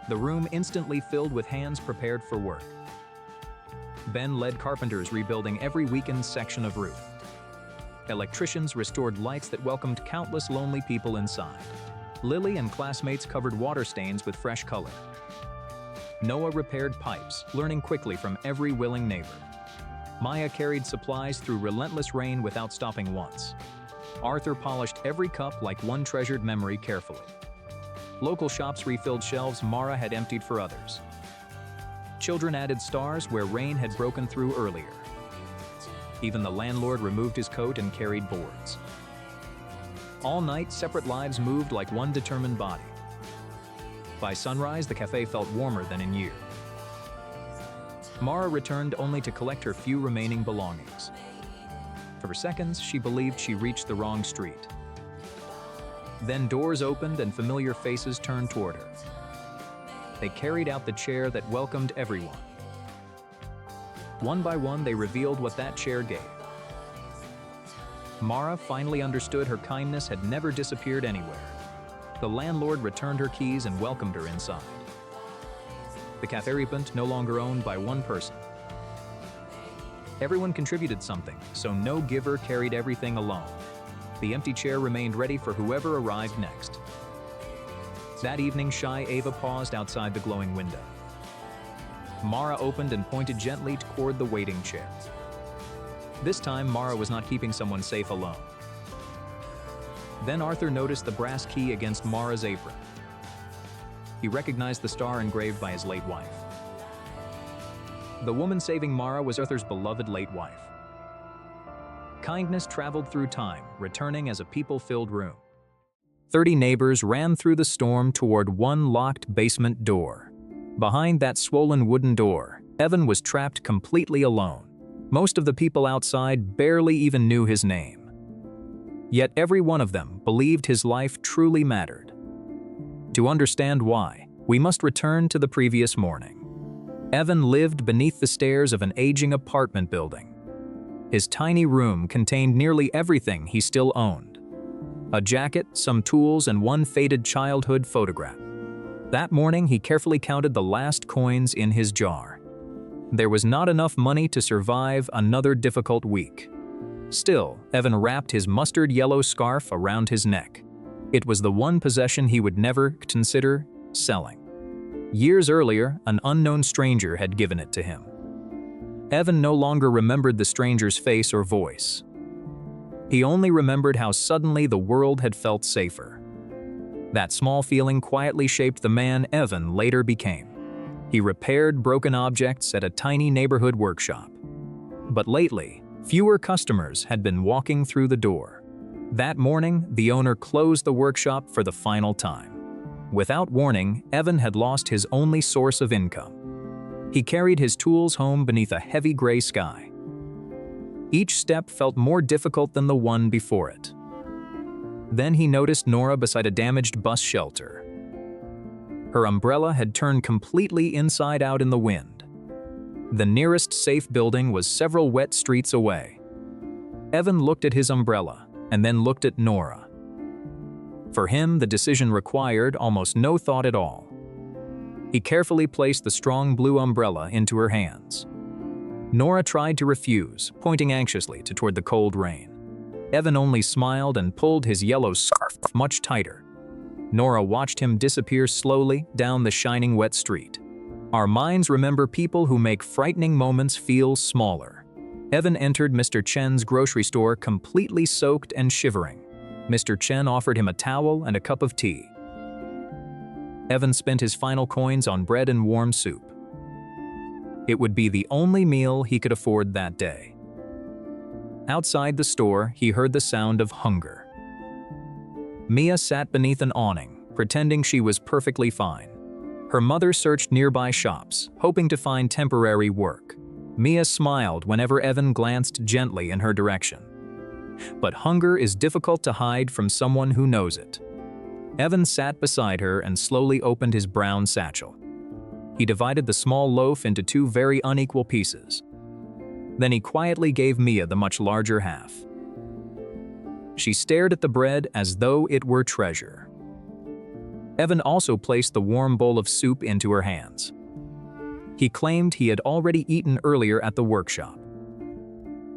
The room instantly filled with hands prepared for work. Ben led carpenters rebuilding every weakened section of roof. Electricians restored lights that welcomed countless lonely people inside. Lily and classmates covered water stains with fresh color. Noah repaired pipes, learning quickly from every willing neighbor. Maya carried supplies through relentless rain without stopping once. Arthur polished every cup like one treasured memory carefully. Local shops refilled shelves Mara had emptied for others. Children added stars where rain had broken through earlier. Even the landlord removed his coat and carried boards. All night, separate lives moved like one determined body. By sunrise, the cafe felt warmer than in years. Mara returned only to collect her few remaining belongings. For seconds, she believed she reached the wrong street. Then doors opened and familiar faces turned toward her. They carried out the chair that welcomed everyone. One by one, they revealed what that chair gave. Mara finally understood her kindness had never disappeared anywhere. The landlord returned her keys and welcomed her inside. The cafe opened, no longer owned by one person. Everyone contributed something, so no giver carried everything alone. The empty chair remained ready for whoever arrived next. That evening, shy Ava paused outside the glowing window. Mara opened and pointed gently toward the waiting chair. This time, Mara was not keeping someone safe alone. Then Arthur noticed the brass key against Mara's apron. He recognized the star engraved by his late wife. The woman saving Mara was Arthur's beloved late wife. Kindness traveled through time, returning as a people-filled room. 30 neighbors ran through the storm toward one locked basement door. Behind that swollen wooden door, Evan was trapped completely alone. Most of the people outside barely even knew his name. Yet every one of them believed his life truly mattered. To understand why, we must return to the previous morning. Evan lived beneath the stairs of an aging apartment building. His tiny room contained nearly everything he still owned. A jacket, some tools, and one faded childhood photograph. That morning, he carefully counted the last coins in his jar. There was not enough money to survive another difficult week. Still, Evan wrapped his mustard yellow scarf around his neck. It was the one possession he would never consider selling. Years earlier, an unknown stranger had given it to him. Evan no longer remembered the stranger's face or voice. He only remembered how suddenly the world had felt safer. That small feeling quietly shaped the man Evan later became. He repaired broken objects at a tiny neighborhood workshop. But lately, fewer customers had been walking through the door. That morning, the owner closed the workshop for the final time. Without warning, Evan had lost his only source of income. He carried his tools home beneath a heavy gray sky. Each step felt more difficult than the one before it. Then he noticed Nora beside a damaged bus shelter. Her umbrella had turned completely inside out in the wind. The nearest safe building was several wet streets away. Evan looked at his umbrella and then looked at Nora. For him, the decision required almost no thought at all. He carefully placed the strong blue umbrella into her hands. Nora tried to refuse, pointing anxiously toward the cold rain. Evan only smiled and pulled his yellow scarf much tighter. Nora watched him disappear slowly down the shining wet street. Our minds remember people who make frightening moments feel smaller. Evan entered Mr. Chen's grocery store completely soaked and shivering. Mr. Chen offered him a towel and a cup of tea. Evan spent his final coins on bread and warm soup. It would be the only meal he could afford that day. Outside the store, he heard the sound of hunger. Mia sat beneath an awning, pretending she was perfectly fine. Her mother searched nearby shops, hoping to find temporary work. Mia smiled whenever Evan glanced gently in her direction. But hunger is difficult to hide from someone who knows it. Evan sat beside her and slowly opened his brown satchel. He divided the small loaf into two very unequal pieces. Then he quietly gave Mia the much larger half. She stared at the bread as though it were treasure. Evan also placed the warm bowl of soup into her hands. He claimed he had already eaten earlier at the workshop.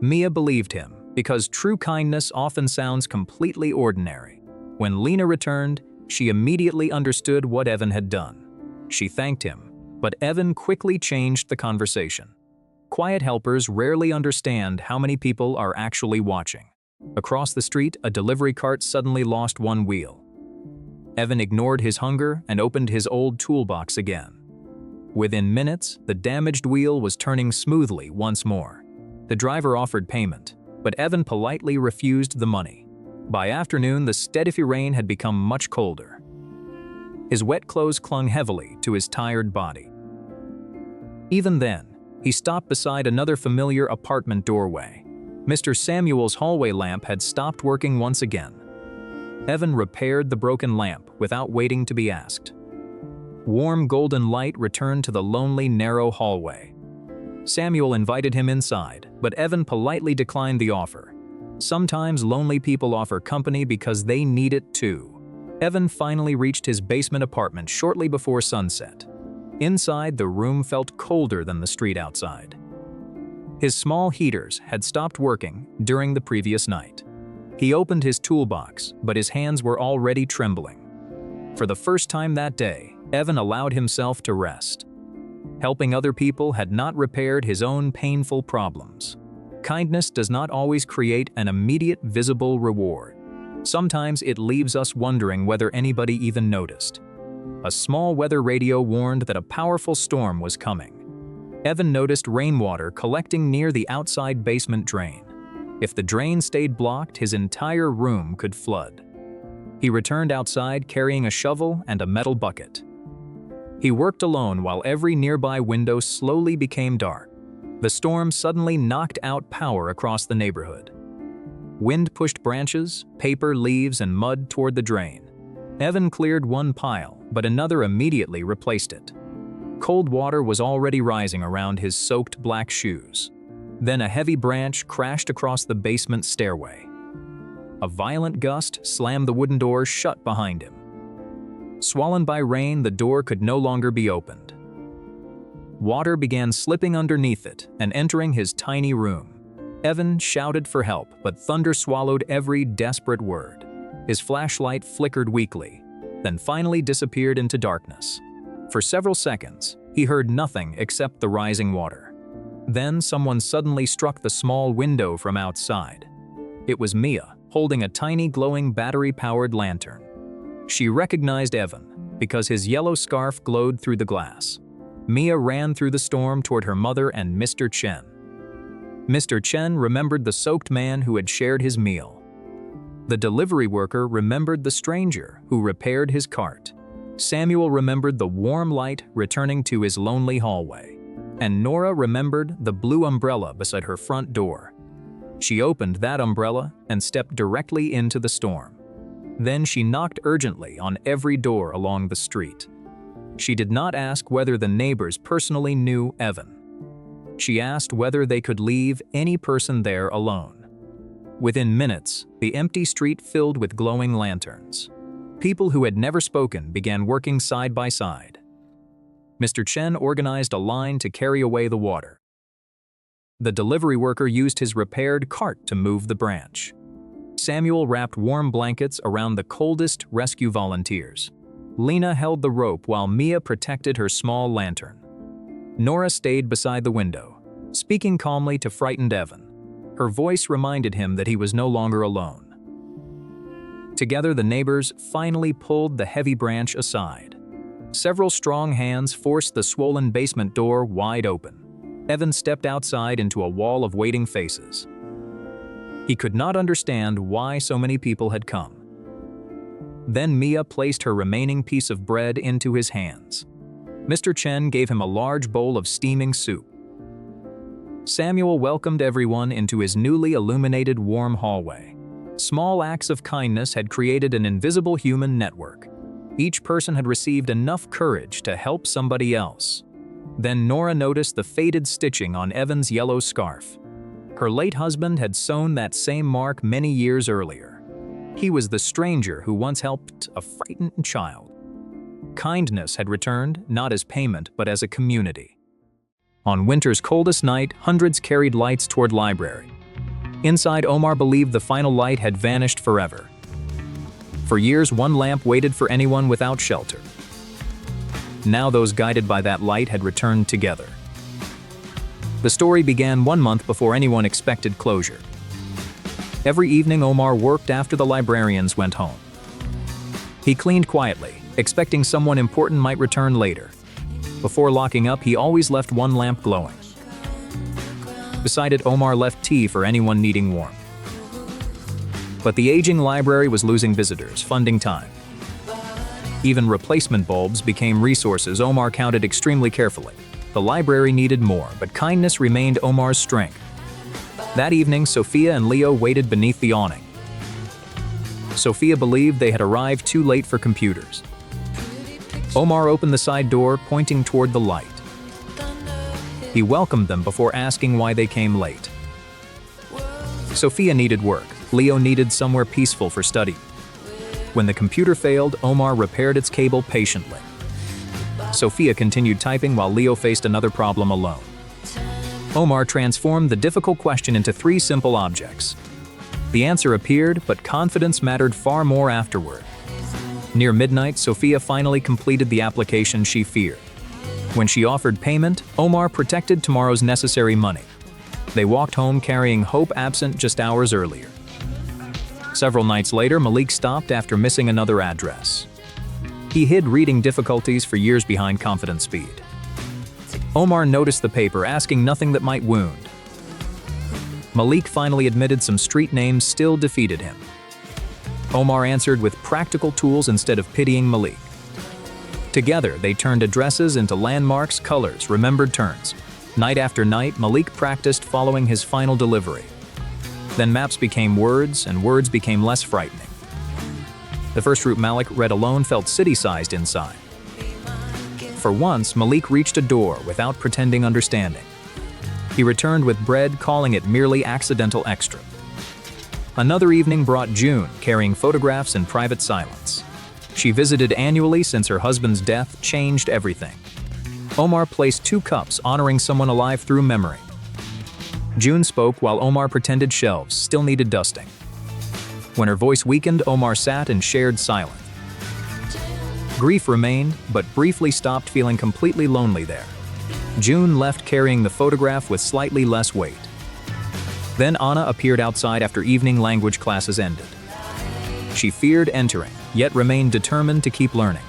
Mia believed him, because true kindness often sounds completely ordinary. When Lena returned, she immediately understood what Evan had done. She thanked him, but Evan quickly changed the conversation. Quiet helpers rarely understand how many people are actually watching. Across the street, a delivery cart suddenly lost one wheel. Evan ignored his hunger and opened his old toolbox again. Within minutes, the damaged wheel was turning smoothly once more. The driver offered payment, but Evan politely refused the money. By afternoon, the steady rain had become much colder. His wet clothes clung heavily to his tired body. Even then, he stopped beside another familiar apartment doorway. Mr. Samuel's hallway lamp had stopped working once again. Evan repaired the broken lamp without waiting to be asked. Warm golden light returned to the lonely, narrow hallway. Samuel invited him inside, but Evan politely declined the offer. Sometimes lonely people offer company because they need it too. Evan finally reached his basement apartment shortly before sunset. Inside, the room felt colder than the street outside. His small heaters had stopped working during the previous night. He opened his toolbox, but his hands were already trembling. For the first time that day, Evan allowed himself to rest. Helping other people had not repaired his own painful problems. Kindness does not always create an immediate visible reward. Sometimes it leaves us wondering whether anybody even noticed. A small weather radio warned that a powerful storm was coming. Evan noticed rainwater collecting near the outside basement drain. If the drain stayed blocked, his entire room could flood. He returned outside carrying a shovel and a metal bucket. He worked alone while every nearby window slowly became dark. The storm suddenly knocked out power across the neighborhood. Wind pushed branches, paper, leaves, and mud toward the drain. Evan cleared one pile, but another immediately replaced it. Cold water was already rising around his soaked black shoes. Then a heavy branch crashed across the basement stairway. A violent gust slammed the wooden door shut behind him. Swollen by rain, the door could no longer be opened. Water began slipping underneath it and entering his tiny room. Evan shouted for help, but thunder swallowed every desperate word. His flashlight flickered weakly, then finally disappeared into darkness. For several seconds, he heard nothing except the rising water. Then someone suddenly struck the small window from outside. It was Mia, holding a tiny glowing battery-powered lantern. She recognized Evan because his yellow scarf glowed through the glass. Mia ran through the storm toward her mother and Mr. Chen. Mr. Chen remembered the soaked man who had shared his meal. The delivery worker remembered the stranger who repaired his cart. Samuel remembered the warm light returning to his lonely hallway. And Nora remembered the blue umbrella beside her front door. She opened that umbrella and stepped directly into the storm. Then she knocked urgently on every door along the street. She did not ask whether the neighbors personally knew Evan. She asked whether they could leave any person there alone. Within minutes, the empty street filled with glowing lanterns. People who had never spoken began working side by side. Mr. Chen organized a line to carry away the water. The delivery worker used his repaired cart to move the branch. Samuel wrapped warm blankets around the coldest rescue volunteers. Lena held the rope while Mia protected her small lantern. Nora stayed beside the window, speaking calmly to frightened Evan. Her voice reminded him that he was no longer alone. Together, the neighbors finally pulled the heavy branch aside. Several strong hands forced the swollen basement door wide open. Evan stepped outside into a wall of waiting faces. He could not understand why so many people had come. Then Mia placed her remaining piece of bread into his hands. Mr. Chen gave him a large bowl of steaming soup. Samuel welcomed everyone into his newly illuminated warm hallway. Small acts of kindness had created an invisible human network. Each person had received enough courage to help somebody else. Then Nora noticed the faded stitching on Evan's yellow scarf. Her late husband had sewn that same mark many years earlier. He was the stranger who once helped a frightened child. Kindness had returned, not as payment, but as a community. On winter's coldest night, hundreds carried lights toward library. Inside, Omar believed the final light had vanished forever. For years, one lamp waited for anyone without shelter. Now those guided by that light had returned together. The story began 1 month before anyone expected closure. Every evening, Omar worked after the librarians went home. He cleaned quietly, expecting someone important might return later. Before locking up, he always left one lamp glowing. Beside it, Omar left tea for anyone needing warmth. But the aging library was losing visitors, funding time. Even replacement bulbs became resources Omar counted extremely carefully. The library needed more, but kindness remained Omar's strength. That evening, Sophia and Leo waited beneath the awning. Sophia believed they had arrived too late for computers. Omar opened the side door, pointing toward the light. He welcomed them before asking why they came late. Sophia needed work. Leo needed somewhere peaceful for study. When the computer failed, Omar repaired its cable patiently. Sophia continued typing while Leo faced another problem alone. Omar transformed the difficult question into 3 simple objects. The answer appeared, but confidence mattered far more afterward. Near midnight, Sophia finally completed the application she feared. When she offered payment, Omar protected tomorrow's necessary money. They walked home carrying hope absent just hours earlier. Several nights later, Malik stopped after missing another address. He hid reading difficulties for years behind confident speed. Omar noticed the paper, asking nothing that might wound. Malik finally admitted some street names still defeated him. Omar answered with practical tools instead of pitying Malik. Together, they turned addresses into landmarks, colors, remembered turns. Night after night, Malik practiced following his final delivery. Then maps became words, and words became less frightening. The first route Malik read alone felt city-sized inside. For once, Malik reached a door without pretending understanding. He returned with bread, calling it merely accidental extra. Another evening brought June, carrying photographs in private silence. She visited annually since her husband's death changed everything. Omar placed 2 cups honoring someone alive through memory. June spoke while Omar pretended shelves still needed dusting. When her voice weakened, Omar sat and shared silence. Grief remained, but briefly stopped feeling completely lonely there. June left carrying the photograph with slightly less weight. Then Anna appeared outside after evening language classes ended. She feared entering, yet remained determined to keep learning.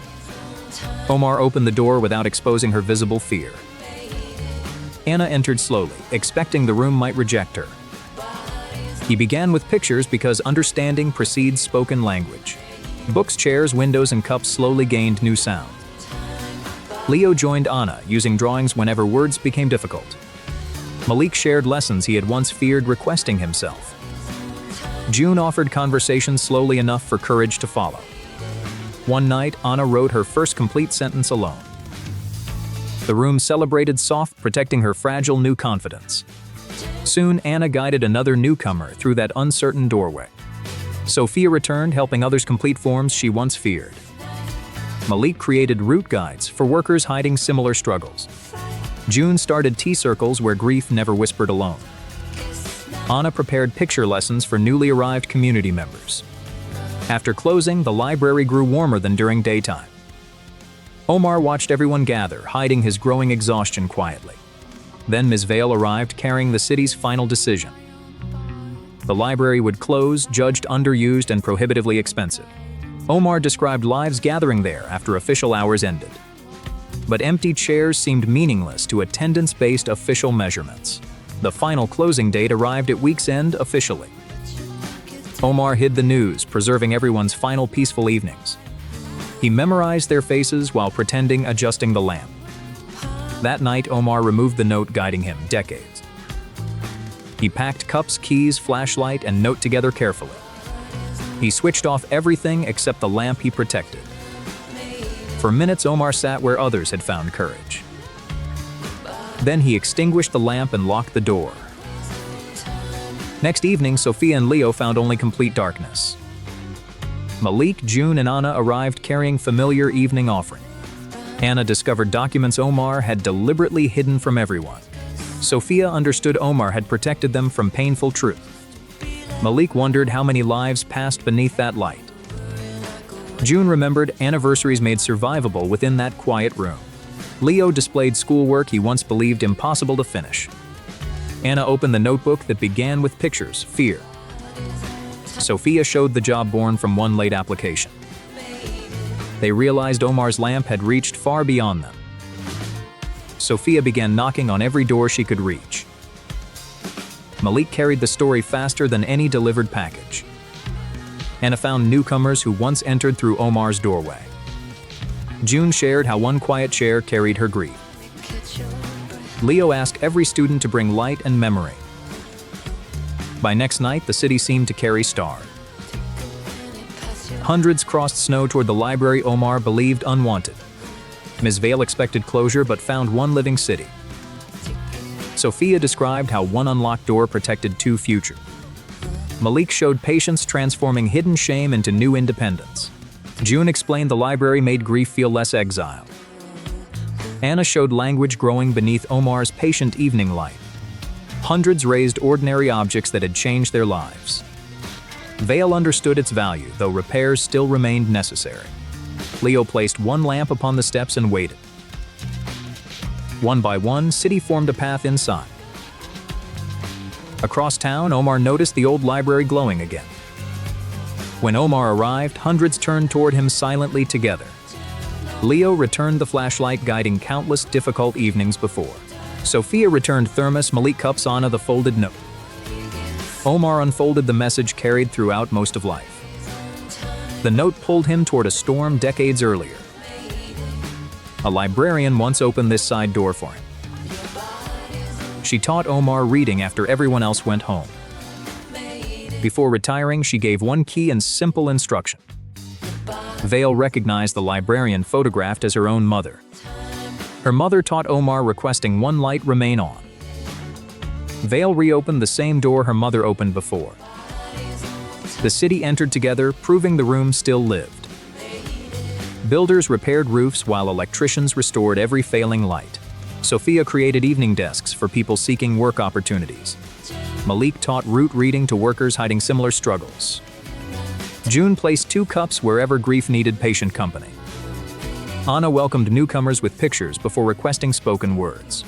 Omar opened the door without exposing her visible fear. Anna entered slowly, expecting the room might reject her. He began with pictures because understanding precedes spoken language. Books, chairs, windows, and cups slowly gained new sound. Leo joined Anna, using drawings whenever words became difficult. Malik shared lessons he had once feared requesting himself. June offered conversation slowly enough for courage to follow. One night, Anna wrote her first complete sentence alone. The room celebrated soft, protecting her fragile new confidence. Soon, Anna guided another newcomer through that uncertain doorway. Sophia returned, helping others complete forms she once feared. Malik created route guides for workers hiding similar struggles. June started tea circles where grief never whispered alone. Anna prepared picture lessons for newly arrived community members. After closing, the library grew warmer than during daytime. Omar watched everyone gather, hiding his growing exhaustion quietly. Then Ms. Vale arrived carrying the city's final decision. The library would close, judged underused and prohibitively expensive. Omar described lives gathering there after official hours ended. But empty chairs seemed meaningless to attendance-based official measurements. The final closing date arrived at week's end officially. Omar hid the news, preserving everyone's final peaceful evenings. He memorized their faces while pretending adjusting the lamp. That night, Omar removed the note guiding him decades. He packed cups, keys, flashlight, and note together carefully. He switched off everything except the lamp he protected. For minutes, Omar sat where others had found courage. Then he extinguished the lamp and locked the door. Next evening, Sophia and Leo found only complete darkness. Malik, June, and Anna arrived carrying familiar evening offering. Anna discovered documents Omar had deliberately hidden from everyone. Sophia understood Omar had protected them from painful truth. Malik wondered how many lives passed beneath that light. June remembered anniversaries made survivable within that quiet room. Leo displayed schoolwork he once believed impossible to finish. Anna opened the notebook that began with pictures, fear. Sophia showed the job born from one late application. They realized Omar's lamp had reached far beyond them. Sophia began knocking on every door she could reach. Malik carried the story faster than any delivered package. Anna found newcomers who once entered through Omar's doorway. June shared how one quiet chair carried her grief. Leo asked every student to bring light and memory. By next night, the city seemed to carry stars. Hundreds crossed snow toward the library Omar believed unwanted. Ms. Vale expected closure but found one living city. Sophia described how one unlocked door protected two future. Malik showed patience transforming hidden shame into new independence. June explained the library made grief feel less exiled. Anna showed language growing beneath Omar's patient evening light. Hundreds raised ordinary objects that had changed their lives. Vale understood its value, though repairs still remained necessary. Leo placed one lamp upon the steps and waited. One by one, city formed a path inside. Across town, Omar noticed the old library glowing again. When Omar arrived, hundreds turned toward him silently together. Leo returned the flashlight guiding countless difficult evenings before. Sophia returned thermos, Malik cups, Anna the folded note. Omar unfolded the message carried throughout most of life. The note pulled him toward a storm decades earlier. A librarian once opened this side door for him. She taught Omar reading after everyone else went home. Before retiring, she gave one key and simple instruction. Vale recognized the librarian photographed as her own mother. Her mother taught Omar requesting one light remain on. Vale reopened the same door her mother opened before. The city entered together, proving the room still lived. Builders repaired roofs while electricians restored every failing light. Sophia created evening desks for people seeking work opportunities. Malik taught root reading to workers hiding similar struggles. June placed two cups wherever grief needed patient company. Anna welcomed newcomers with pictures before requesting spoken words.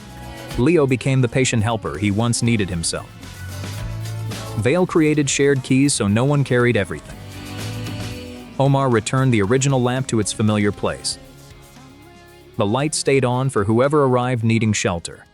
Leo became the patient helper he once needed himself. Vale created shared keys so no one carried everything. Omar returned the original lamp to its familiar place. The light stayed on for whoever arrived needing shelter.